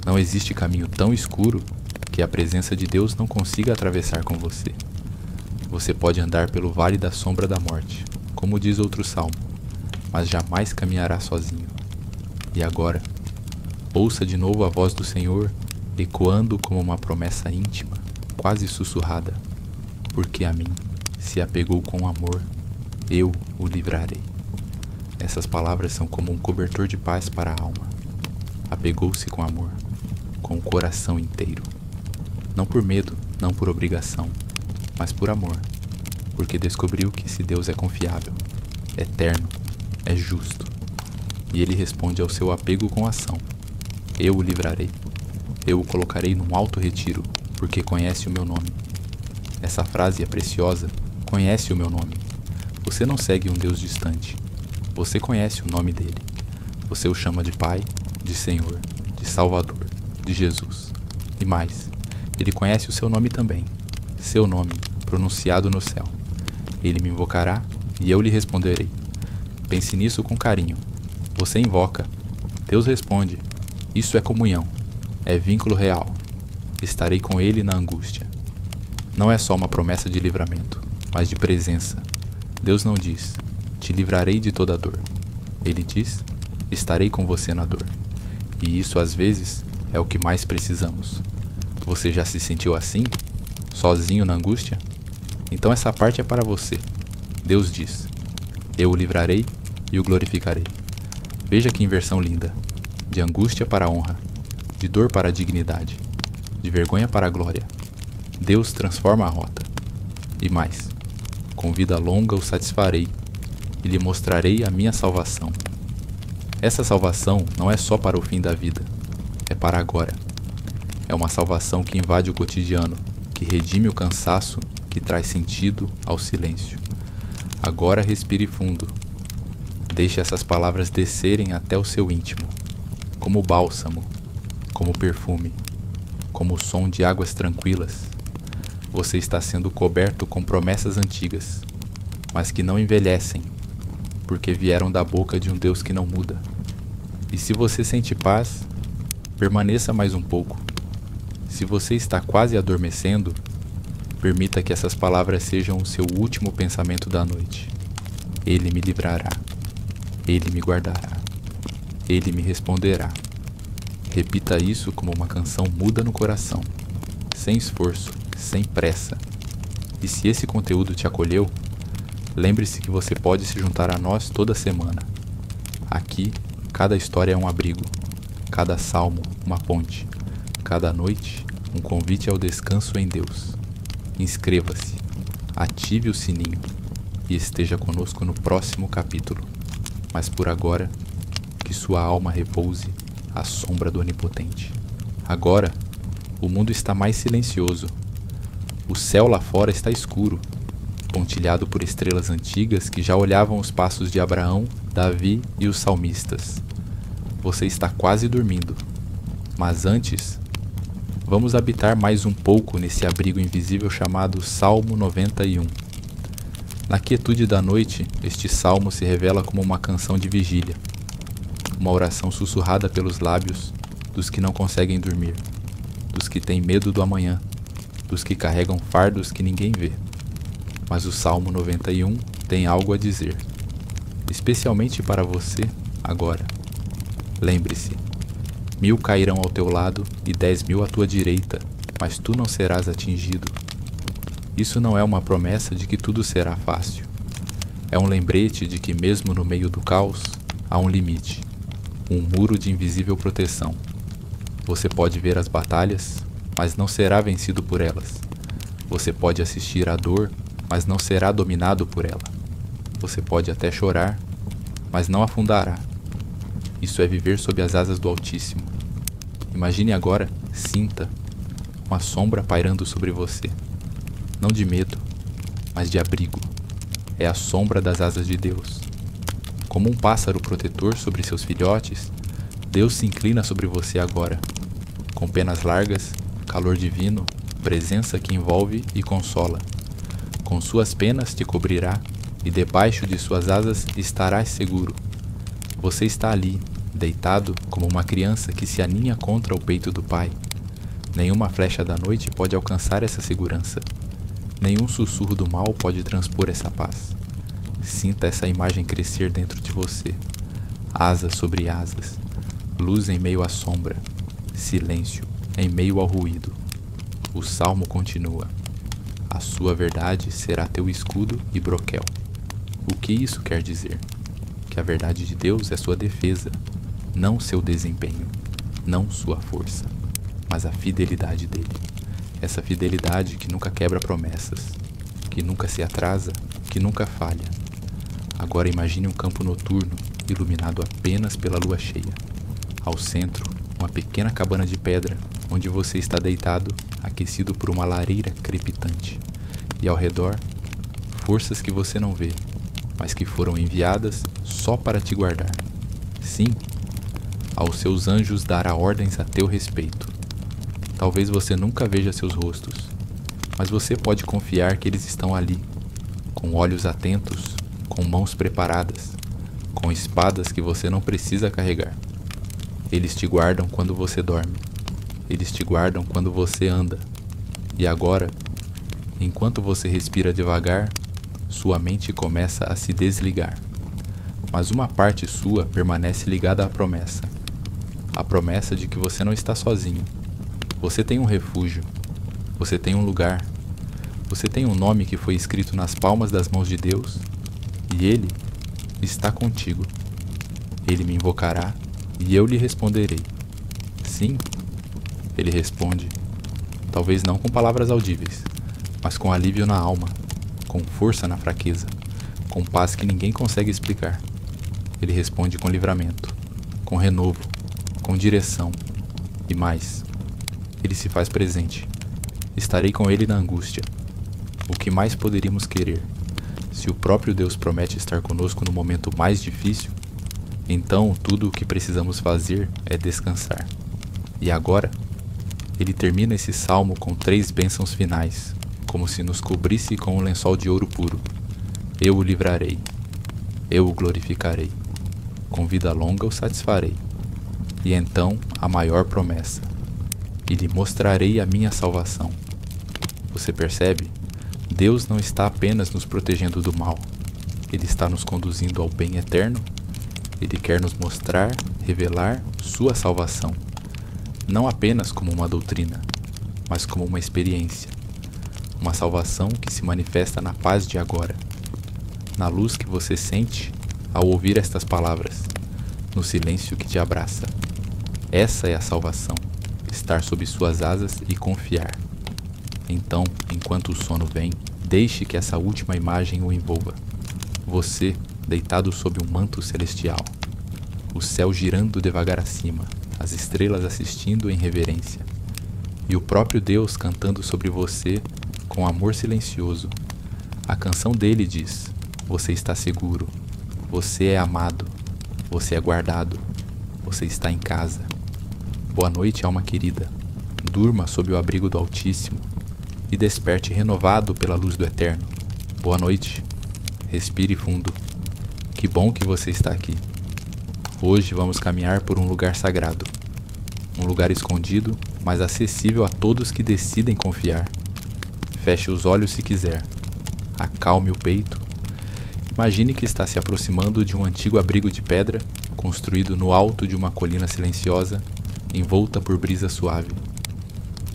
não existe caminho tão escuro que a presença de Deus não consiga atravessar com você. Você pode andar pelo vale da sombra da morte, como diz outro salmo, mas jamais caminhará sozinho. E agora, ouça de novo a voz do Senhor, ecoando como uma promessa íntima, quase sussurrada: porque a mim se apegou com amor, eu o livrarei. Essas palavras são como um cobertor de paz para a alma. Apegou-se com amor, com o coração inteiro. Não por medo, não por obrigação, mas por amor, porque descobriu que esse Deus é confiável, eterno, é justo. E ele responde ao seu apego com ação: eu o livrarei. Eu o colocarei num alto retiro, porque conhece o meu nome. Essa frase é preciosa. Conhece o meu nome. Você não segue um Deus distante. Você conhece o nome dele. Você o chama de Pai, de Senhor, de Salvador, de Jesus. E mais, ele conhece o seu nome também. Seu nome, pronunciado no céu. Ele me invocará e eu lhe responderei. Pense nisso com carinho. Você invoca. Deus responde. Isso é comunhão. É vínculo real. Estarei com ele na angústia. Não é só uma promessa de livramento, mas de presença. Deus não diz: te livrarei de toda dor. Ele diz: estarei com você na dor. E isso às vezes é o que mais precisamos. Você já se sentiu assim? Sozinho na angústia? Então essa parte é para você. Deus diz: eu o livrarei e o glorificarei. Veja que inversão linda. De angústia para a honra, de dor para a dignidade, de vergonha para a glória. Deus transforma a rota. E mais, com vida longa o satisfarei e lhe mostrarei a minha salvação. Essa salvação não é só para o fim da vida, é para agora. É uma salvação que invade o cotidiano, que redime o cansaço, que traz sentido ao silêncio. Agora respire fundo. Deixe essas palavras descerem até o seu íntimo, como bálsamo, como perfume, como o som de águas tranquilas. Você está sendo coberto com promessas antigas, mas que não envelhecem, porque vieram da boca de um Deus que não muda. E se você sente paz, permaneça mais um pouco. Se você está quase adormecendo, permita que essas palavras sejam o seu último pensamento da noite. Ele me livrará. Ele me guardará. Ele me responderá. Repita isso como uma canção muda no coração, sem esforço, sem pressa. E se esse conteúdo te acolheu, lembre-se que você pode se juntar a nós toda semana. Aqui, cada história é um abrigo, cada salmo uma ponte, cada noite um convite ao descanso em Deus. Inscreva-se, ative o sininho e esteja conosco no próximo capítulo. Mas por agora, que sua alma repouse à sombra do Onipotente. Agora, o mundo está mais silencioso. O céu lá fora está escuro, pontilhado por estrelas antigas que já olhavam os passos de Abraão, Davi e os salmistas. Você está quase dormindo. Mas antes, vamos habitar mais um pouco nesse abrigo invisível chamado Salmo 91. Na quietude da noite, este salmo se revela como uma canção de vigília, uma oração sussurrada pelos lábios dos que não conseguem dormir, dos que têm medo do amanhã, dos que carregam fardos que ninguém vê. Mas o Salmo 91 tem algo a dizer, especialmente para você agora. Lembre-se, 1000 cairão ao teu lado e 10.000 à tua direita, mas tu não serás atingido. Isso não é uma promessa de que tudo será fácil. É um lembrete de que mesmo no meio do caos, há um limite, um muro de invisível proteção. Você pode ver as batalhas, mas não será vencido por elas. Você pode assistir à dor, mas não será dominado por ela. Você pode até chorar, mas não afundará. Isso é viver sob as asas do Altíssimo. Imagine agora, sinta, uma sombra pairando sobre você. Não de medo, mas de abrigo. É a sombra das asas de Deus. Como um pássaro protetor sobre seus filhotes, Deus se inclina sobre você agora, com penas largas, calor divino, presença que envolve e consola. Com suas penas te cobrirá, e debaixo de suas asas estarás seguro. Você está ali, deitado como uma criança que se aninha contra o peito do Pai. Nenhuma flecha da noite pode alcançar essa segurança. Nenhum sussurro do mal pode transpor essa paz. Sinta essa imagem crescer dentro de você. Asas sobre asas. Luz em meio à sombra. Silêncio em meio ao ruído. O salmo continua. A sua verdade será teu escudo e broquel. O que isso quer dizer? Que a verdade de Deus é sua defesa, não seu desempenho, não sua força, mas a fidelidade dele. Essa fidelidade que nunca quebra promessas, que nunca se atrasa, que nunca falha. Agora imagine um campo noturno, iluminado apenas pela lua cheia. Ao centro, uma pequena cabana de pedra, onde você está deitado, aquecido por uma lareira crepitante. E ao redor, forças que você não vê, mas que foram enviadas só para te guardar. Sim, aos seus anjos dará ordens a teu respeito. Talvez você nunca veja seus rostos, mas você pode confiar que eles estão ali, com olhos atentos, com mãos preparadas, com espadas que você não precisa carregar. Eles te guardam quando você dorme, eles te guardam quando você anda. E agora, enquanto você respira devagar, sua mente começa a se desligar. Mas uma parte sua permanece ligada à promessa. A promessa de que você não está sozinho. Você tem um refúgio. Você tem um lugar. Você tem um nome que foi escrito nas palmas das mãos de Deus. E Ele está contigo. Ele me invocará e eu lhe responderei. Sim, Ele responde. Talvez não com palavras audíveis, mas com alívio na alma, com força na fraqueza, com paz que ninguém consegue explicar. Ele responde com livramento, com renovo, com direção e mais. Ele se faz presente. Estarei com ele na angústia. O que mais poderíamos querer? Se o próprio Deus promete estar conosco no momento mais difícil, então tudo o que precisamos fazer é descansar. E agora, ele termina esse salmo com 3 bênçãos finais, como se nos cobrisse com um lençol de ouro puro. Eu o livrarei, eu o glorificarei, com vida longa o satisfarei, E então a maior promessa: e lhe mostrarei a minha salvação. Você percebe? Deus não está apenas nos protegendo do mal. Ele está nos conduzindo ao bem eterno. Ele quer nos mostrar, revelar sua salvação. Não apenas como uma doutrina, mas como uma experiência. Uma salvação que se manifesta na paz de agora. Na luz que você sente ao ouvir estas palavras. No silêncio que te abraça. Essa é a salvação. Estar sob suas asas e confiar. Então, enquanto o sono vem, deixe que essa última imagem o envolva. Você, deitado sob um manto celestial. O céu girando devagar acima, as estrelas assistindo em reverência. E o próprio Deus cantando sobre você com amor silencioso. A canção dele diz: você está seguro, você é amado, você é guardado, você está em casa. Boa noite, alma querida. Durma sob o abrigo do Altíssimo e desperte renovado pela luz do Eterno. Boa noite. Respire fundo. Que bom que você está aqui. Hoje vamos caminhar por um lugar sagrado. Um lugar escondido, mas acessível a todos que decidem confiar. Feche os olhos se quiser. Acalme o peito. Imagine que está se aproximando de um antigo abrigo de pedra, construído no alto de uma colina silenciosa, envolta por brisa suave.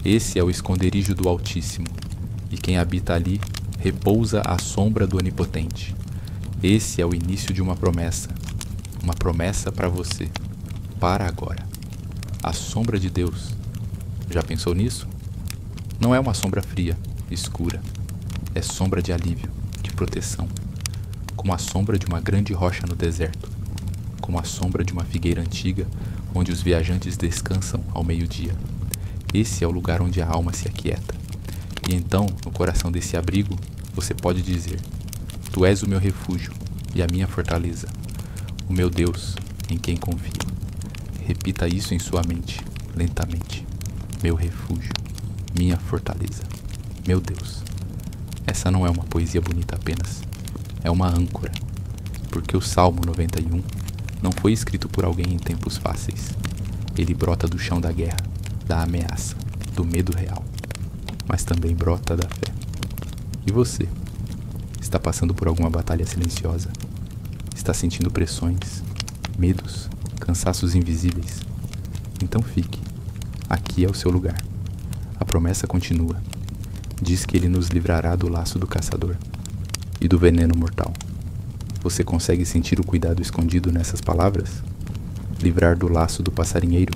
Esse é o esconderijo do Altíssimo, e quem habita ali repousa à sombra do Onipotente. Esse é o início de uma promessa para você, para agora. A sombra de Deus. Já pensou nisso? Não é uma sombra fria, escura. É sombra de alívio, de proteção. Como a sombra de uma grande rocha no deserto. Como a sombra de uma figueira antiga, onde os viajantes descansam ao meio-dia. Esse é o lugar onde a alma se aquieta. E então, no coração desse abrigo, você pode dizer: Tu és o meu refúgio e a minha fortaleza, o meu Deus, em quem confio. Repita isso em sua mente, lentamente. Meu refúgio, minha fortaleza, meu Deus. Essa não é uma poesia bonita apenas, é uma âncora, porque o Salmo 91 não foi escrito por alguém em tempos fáceis. Ele brota do chão da guerra, da ameaça, do medo real, mas também brota da fé. E você? Está passando por alguma batalha silenciosa? Está sentindo pressões, medos, cansaços invisíveis? Então fique. Aqui é o seu lugar. A promessa continua. Diz que ele nos livrará do laço do caçador e do veneno mortal. Você consegue sentir o cuidado escondido nessas palavras? Livrar do laço do passarinheiro.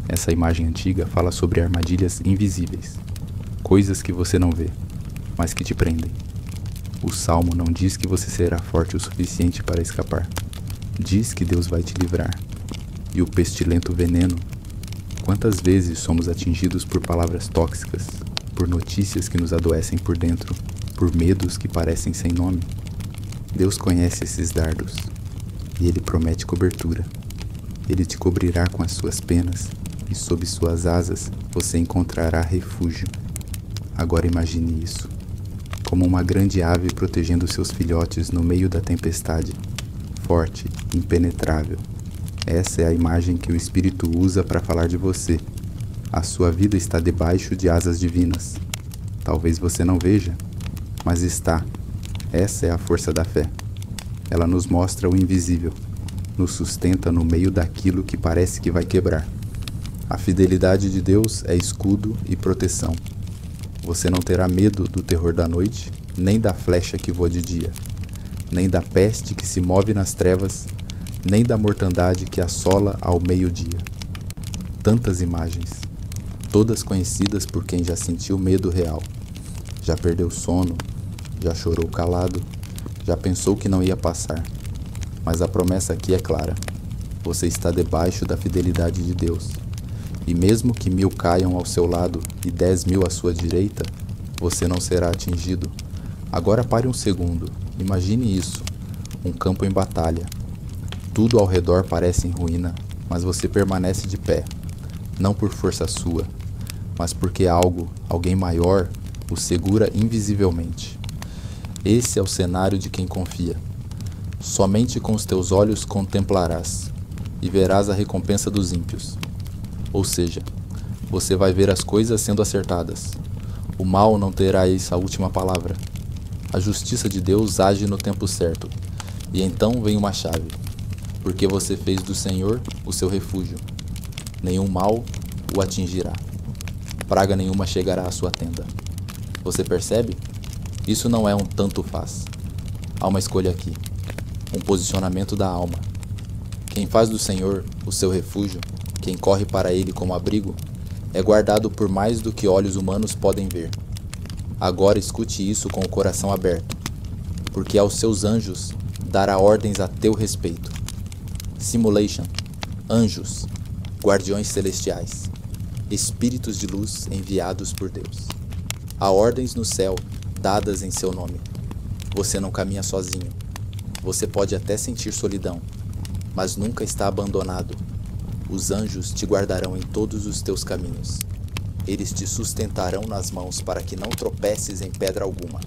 Essa imagem antiga fala sobre armadilhas invisíveis, coisas que você não vê, mas que te prendem. O Salmo não diz que você será forte o suficiente para escapar. Diz que Deus vai te livrar. E o pestilento veneno. Quantas vezes somos atingidos por palavras tóxicas, por notícias que nos adoecem por dentro, por medos que parecem sem nome? Deus conhece esses dardos, e Ele promete cobertura. Ele te cobrirá com as suas penas, e sob suas asas você encontrará refúgio. Agora imagine isso, como uma grande ave protegendo seus filhotes no meio da tempestade, forte, impenetrável. Essa é a imagem que o Espírito usa para falar de você. A sua vida está debaixo de asas divinas. Talvez você não veja, mas está. Essa é a força da fé. Ela nos mostra o invisível, nos sustenta no meio daquilo que parece que vai quebrar. A fidelidade de Deus é escudo e proteção. Você não terá medo do terror da noite, nem da flecha que voa de dia, nem da peste que se move nas trevas, nem da mortandade que assola ao meio-dia. Tantas imagens, todas conhecidas por quem já sentiu medo real, já perdeu sono, já chorou calado, já pensou que não ia passar. Mas a promessa aqui é clara: você está debaixo da fidelidade de Deus. E mesmo que 1000 caiam ao seu lado e 10.000 à sua direita, você não será atingido. Agora pare um segundo, imagine isso, um campo em batalha. Tudo ao redor parece em ruína, mas você permanece de pé, não por força sua, mas porque alguém maior, o segura invisivelmente. Esse é o cenário de quem confia. Somente com os teus olhos contemplarás. e verás a recompensa dos ímpios. Ou seja, você vai ver as coisas sendo acertadas. O mal não terá essa última palavra. A justiça de Deus age no tempo certo. E então vem uma chave. Porque você fez do Senhor o seu refúgio. Nenhum mal o atingirá. Praga nenhuma chegará à sua tenda. Você percebe? Isso não é um tanto faz. Há uma escolha aqui. Um posicionamento da alma. Quem faz do Senhor o seu refúgio, quem corre para ele como abrigo, é guardado por mais do que olhos humanos podem ver. Agora escute isso com o coração aberto, porque aos seus anjos dará ordens a teu respeito. Simulation, anjos, guardiões celestiais, espíritos de luz enviados por Deus. Há ordens no céu dadas em seu nome. Você não caminha sozinho. Você pode até sentir solidão, mas nunca está abandonado. Os anjos te guardarão em todos os teus caminhos. Eles te sustentarão nas mãos para que não tropeces em pedra alguma.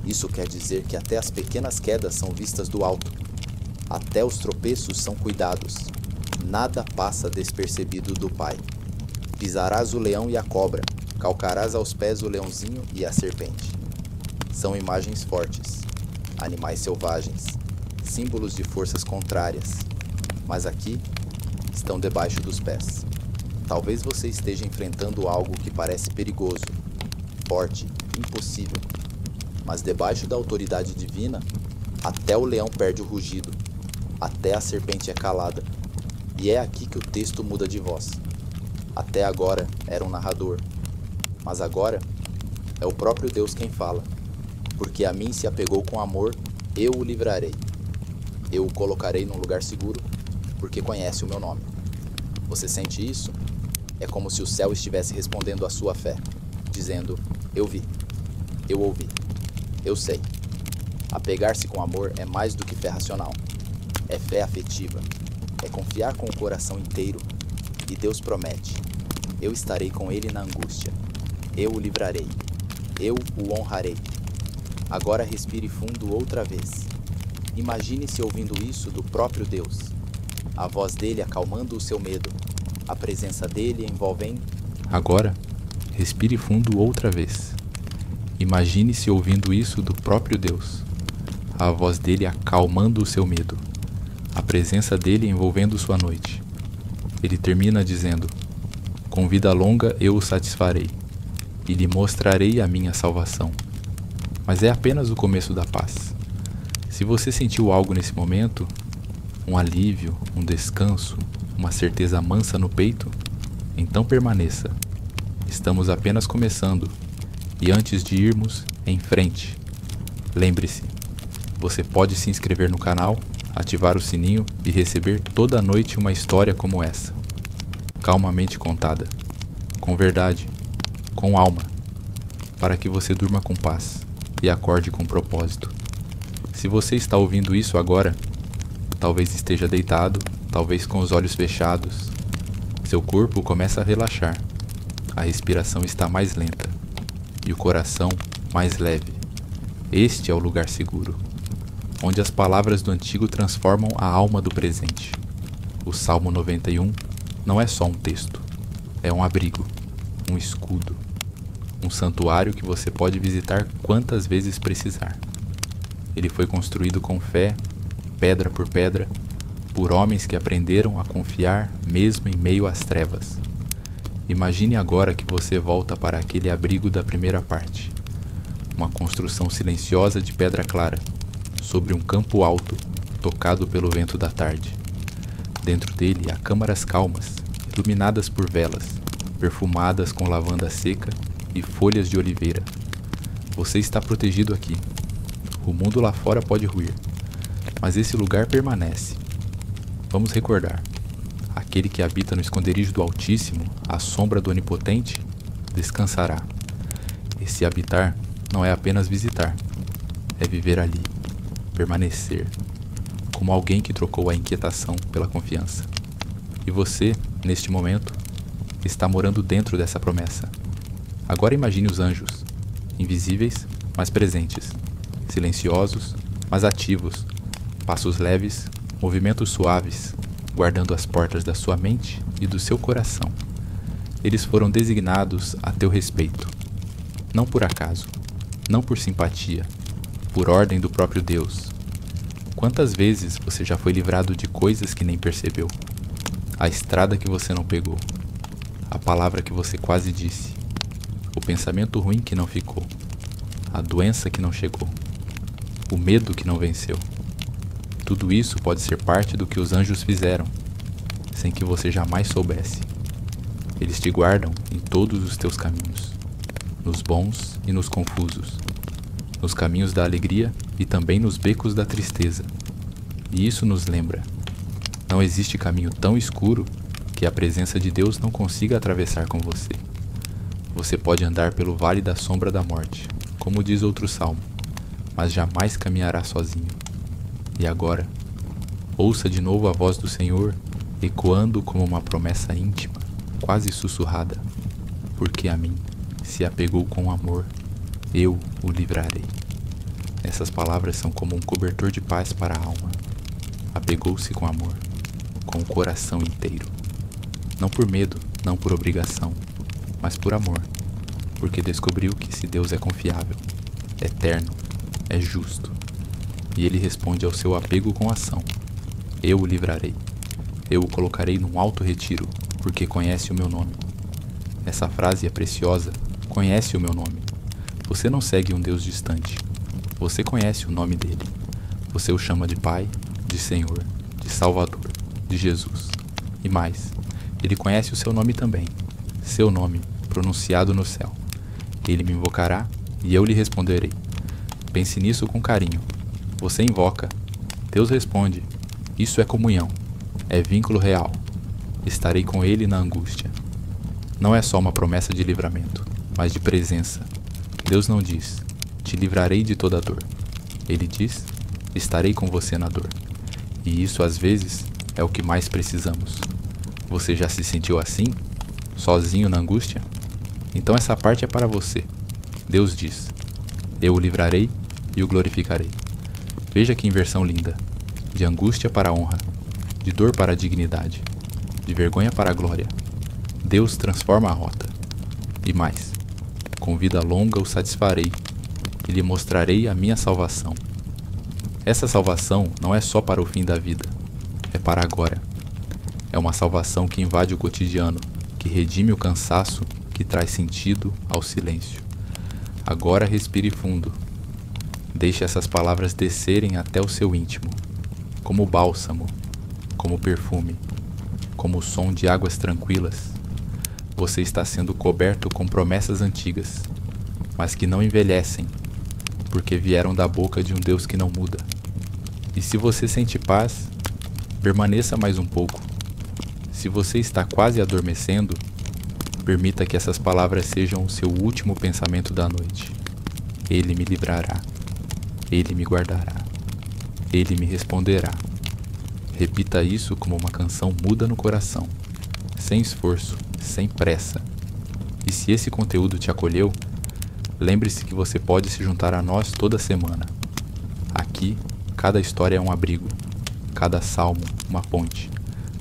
Isso quer dizer que até as pequenas quedas são vistas do alto. Até os tropeços são cuidados. Nada passa despercebido do Pai. Pisarás o leão e a cobra, calcarás aos pés o leãozinho e a serpente. São imagens fortes, animais selvagens, símbolos de forças contrárias. Mas aqui estão debaixo dos pés. Talvez você esteja enfrentando algo que parece perigoso, forte, impossível. Mas debaixo da autoridade divina, até o leão perde o rugido, até a serpente é calada. E é aqui que o texto muda de voz. Até agora era um narrador, mas agora é o próprio Deus quem fala. Porque a mim se apegou com amor, eu o livrarei. Eu o colocarei num lugar seguro, porque conhece o meu nome. Você sente isso? É como se o céu estivesse respondendo à sua fé, dizendo: eu vi, eu ouvi, eu sei. Apegar-se com amor é mais do que fé racional. É fé afetiva. É confiar com o coração inteiro. E Deus promete: eu estarei com ele na angústia. Eu o livrarei. Eu o honrarei. Agora respire fundo outra vez. Imagine-se ouvindo isso do próprio Deus. A voz dele acalmando o seu medo. A presença dele envolvendo... Agora, respire fundo outra vez. Imagine-se ouvindo isso do próprio Deus. A voz dele acalmando o seu medo. A presença dele envolvendo sua noite. Ele termina dizendo: com vida longa eu o satisfarei, e lhe mostrarei a minha salvação. Mas é apenas o começo da paz. Se você sentiu algo nesse momento, um alívio, um descanso, uma certeza mansa no peito, então permaneça. Estamos apenas começando, e antes de irmos em frente, lembre-se, você pode se inscrever no canal, ativar o sininho e receber toda noite uma história como essa. Calmamente contada, com verdade, com alma, para que você durma com paz e acorde com propósito. Se você está ouvindo isso agora, talvez esteja deitado, talvez com os olhos fechados. Seu corpo começa a relaxar, a respiração está mais lenta e o coração mais leve. Este é o lugar seguro, onde as palavras do antigo transformam a alma do presente. O Salmo 91 não é só um texto, é um abrigo, um escudo, um santuário que você pode visitar quantas vezes precisar. Ele foi construído com fé, pedra por pedra, por homens que aprenderam a confiar mesmo em meio às trevas. Imagine agora que você volta para aquele abrigo da primeira parte, uma construção silenciosa de pedra clara, sobre um campo alto, tocado pelo vento da tarde. Dentro dele há câmaras calmas, iluminadas por velas, perfumadas com lavanda seca e folhas de oliveira. Você está protegido aqui. O mundo lá fora pode ruir, mas esse lugar permanece. Vamos recordar: aquele que habita no esconderijo do Altíssimo, à sombra do Onipotente, descansará. Esse habitar não é apenas visitar, é viver ali, permanecer, como alguém que trocou a inquietação pela confiança. E você, neste momento, está morando dentro dessa promessa. Agora imagine os anjos, invisíveis, mas presentes, silenciosos, mas ativos, passos leves, movimentos suaves, guardando as portas da sua mente e do seu coração. Eles foram designados a teu respeito, não por acaso, não por simpatia, por ordem do próprio Deus. Quantas vezes você já foi livrado de coisas que nem percebeu? A estrada que você não pegou, a palavra que você quase disse, o pensamento ruim que não ficou, a doença que não chegou, o medo que não venceu. Tudo isso pode ser parte do que os anjos fizeram, sem que você jamais soubesse. Eles te guardam em todos os teus caminhos, nos bons e nos confusos, nos caminhos da alegria e também nos becos da tristeza. E isso nos lembra: não existe caminho tão escuro que a presença de Deus não consiga atravessar com você. Você pode andar pelo vale da sombra da morte, como diz outro salmo, mas jamais caminhará sozinho. E agora, ouça de novo a voz do Senhor, ecoando como uma promessa íntima, quase sussurrada: porque a mim se apegou com amor, eu o livrarei. Essas palavras são como um cobertor de paz para a alma. Apegou-se com amor, com o coração inteiro. Não por medo, não por obrigação, mas por amor, porque descobriu que esse Deus é confiável, eterno, é justo. E ele responde ao seu apego com ação: eu o livrarei. Eu o colocarei num alto retiro, porque conhece o meu nome. Essa frase é preciosa. Conhece o meu nome. Você não segue um Deus distante. Você conhece o nome dele. Você o chama de Pai, de Senhor, de Salvador, de Jesus. E mais, ele conhece o seu nome também. Seu nome, pronunciado no céu. Ele me invocará e eu lhe responderei. Pense nisso com carinho. Você invoca, Deus responde. Isso é comunhão, é vínculo real. Estarei com ele na angústia. Não é só uma promessa de livramento, mas de presença. Deus não diz: te livrarei de toda dor. Ele diz: estarei com você na dor. E isso às vezes é o que mais precisamos. Você já se sentiu assim? Sozinho na angústia? Então essa parte é para você. Deus diz: eu o livrarei e o glorificarei. Veja que inversão linda. De angústia para a honra, de dor para a dignidade, de vergonha para a glória. Deus transforma a rota. E mais, com vida longa o satisfarei e lhe mostrarei a minha salvação. Essa salvação não é só para o fim da vida, é para agora. É uma salvação que invade o cotidiano, que redime o cansaço, que traz sentido ao silêncio. Agora respire fundo. Deixe essas palavras descerem até o seu íntimo, como bálsamo, como perfume, como o som de águas tranquilas. Você está sendo coberto com promessas antigas, mas que não envelhecem, porque vieram da boca de um Deus que não muda. E se você sente paz, permaneça mais um pouco. Se você está quase adormecendo, permita que essas palavras sejam o seu último pensamento da noite. Ele me livrará. Ele me guardará. Ele me responderá. Repita isso como uma canção muda no coração, sem esforço, sem pressa. E se esse conteúdo te acolheu, lembre-se que você pode se juntar a nós toda semana. Aqui, cada história é um abrigo, cada salmo uma ponte,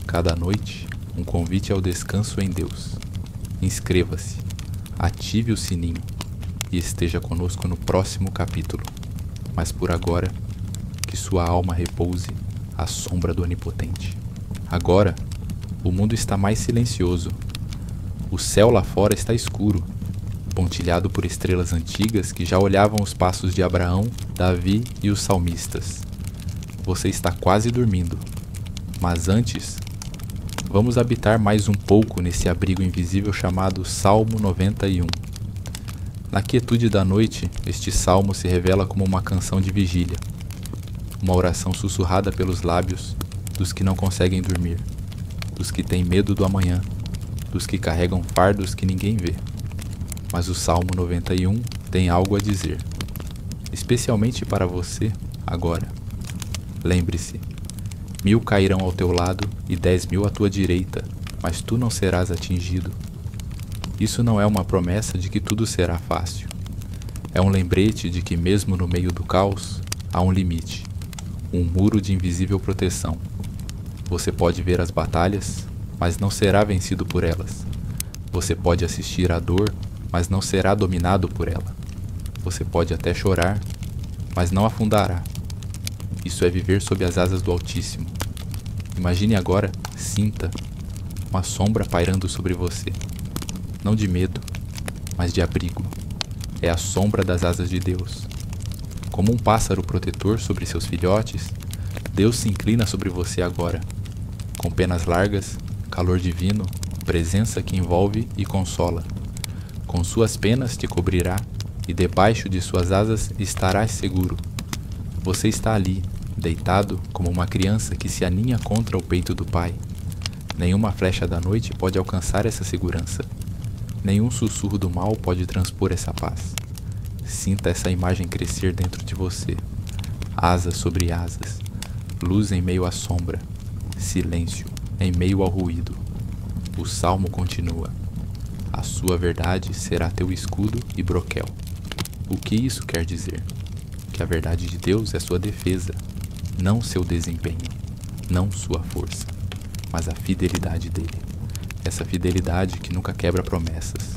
cada noite um convite ao descanso em Deus. Inscreva-se, ative o sininho e esteja conosco no próximo capítulo. Mas por agora, que sua alma repouse à sombra do Onipotente. Agora, o mundo está mais silencioso. O céu lá fora está escuro, pontilhado por estrelas antigas que já olhavam os passos de Abraão, Davi e os salmistas. Você está quase dormindo, mas antes, vamos habitar mais um pouco nesse abrigo invisível chamado Salmo 91. Na quietude da noite, este salmo se revela como uma canção de vigília, uma oração sussurrada pelos lábios dos que não conseguem dormir, dos que têm medo do amanhã, dos que carregam fardos que ninguém vê. Mas o Salmo 91 tem algo a dizer, especialmente para você agora. Lembre-se: 1000 cairão ao teu lado e 10.000 à tua direita, mas tu não serás atingido. Isso não é uma promessa de que tudo será fácil. É um lembrete de que mesmo no meio do caos, há um limite, um muro de invisível proteção. Você pode ver as batalhas, mas não será vencido por elas. Você pode assistir à dor, mas não será dominado por ela. Você pode até chorar, mas não afundará. Isso é viver sob as asas do Altíssimo. Imagine agora, sinta uma sombra pairando sobre você. Não de medo, mas de abrigo. É a sombra das asas de Deus. Como um pássaro protetor sobre seus filhotes, Deus se inclina sobre você agora. Com penas largas, calor divino, presença que envolve e consola. Com suas penas te cobrirá, e debaixo de suas asas estarás seguro. Você está ali, deitado como uma criança que se aninha contra o peito do Pai. Nenhuma flecha da noite pode alcançar essa segurança. Nenhum sussurro do mal pode transpor essa paz. Sinta essa imagem crescer dentro de você. Asas sobre asas. Luz em meio à sombra. Silêncio em meio ao ruído. O salmo continua. A sua verdade será teu escudo e broquel. O que isso quer dizer? Que a verdade de Deus é sua defesa, não seu desempenho, não sua força, mas a fidelidade dele. Essa fidelidade que nunca quebra promessas,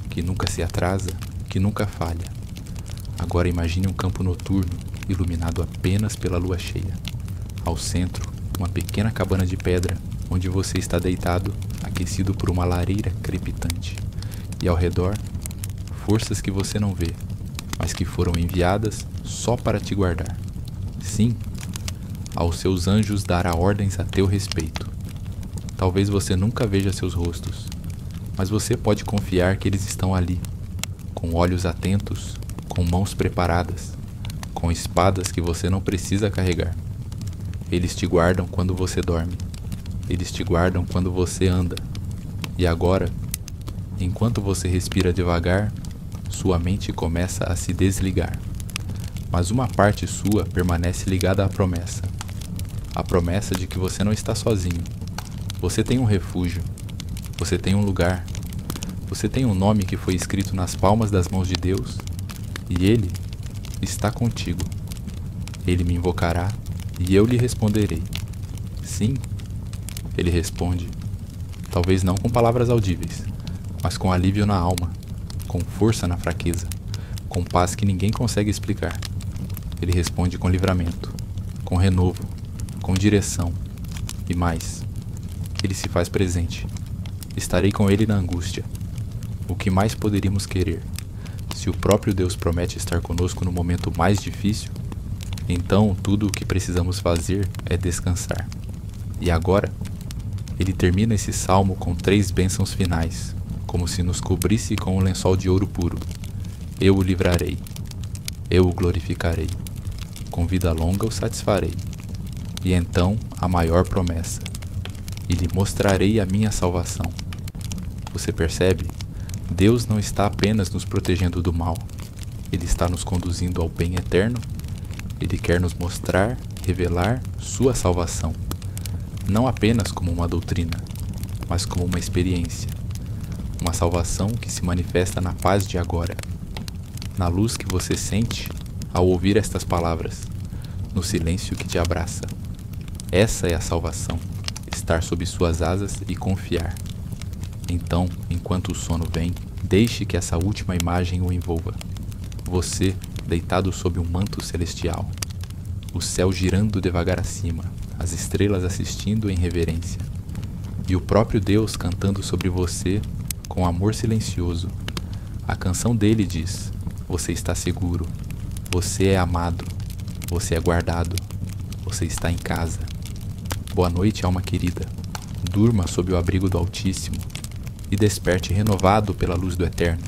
que nunca se atrasa, que nunca falha. Agora imagine um campo noturno, iluminado apenas pela lua cheia. Ao centro, uma pequena cabana de pedra, onde você está deitado, aquecido por uma lareira crepitante. E ao redor, forças que você não vê, mas que foram enviadas só para te guardar. Sim, aos seus anjos dará ordens a teu respeito. Talvez você nunca veja seus rostos, mas você pode confiar que eles estão ali, com olhos atentos, com mãos preparadas, com espadas que você não precisa carregar. Eles te guardam quando você dorme. Eles te guardam quando você anda. E agora, enquanto você respira devagar, sua mente começa a se desligar. Mas uma parte sua permanece ligada à promessa. A promessa de que você não está sozinho. Você tem um refúgio. Você tem um lugar. Você tem um nome que foi escrito nas palmas das mãos de Deus. E Ele está contigo. Ele me invocará e eu lhe responderei. Sim, ele responde. Talvez não com palavras audíveis, mas com alívio na alma, com força na fraqueza, com paz que ninguém consegue explicar. Ele responde com livramento, com renovo, com direção e mais. Ele se faz presente. Estarei com ele na angústia. O que mais poderíamos querer? Se o próprio Deus promete estar conosco no momento mais difícil, então tudo o que precisamos fazer é descansar. E agora, ele termina esse salmo com 3 bênçãos finais, como se nos cobrisse com um lençol de ouro puro. Eu o livrarei, eu o glorificarei, com vida longa o satisfarei. E então a maior promessa, e lhe mostrarei a minha salvação. Você percebe? Deus não está apenas nos protegendo do mal, Ele está nos conduzindo ao bem eterno. Ele quer nos mostrar, revelar sua salvação, não apenas como uma doutrina, mas como uma experiência. Uma salvação que se manifesta na paz de agora, na luz que você sente ao ouvir estas palavras, no silêncio que te abraça. Essa é a salvação, estar sob suas asas e confiar. Então, enquanto o sono vem, deixe que essa última imagem o envolva. Você, deitado sob um manto celestial, o céu girando devagar acima, as estrelas assistindo em reverência, e o próprio Deus cantando sobre você com amor silencioso. A canção dele diz: você está seguro, você é amado, você é guardado, você está em casa. Boa noite, alma querida. Durma sob o abrigo do Altíssimo e desperte renovado pela luz do Eterno.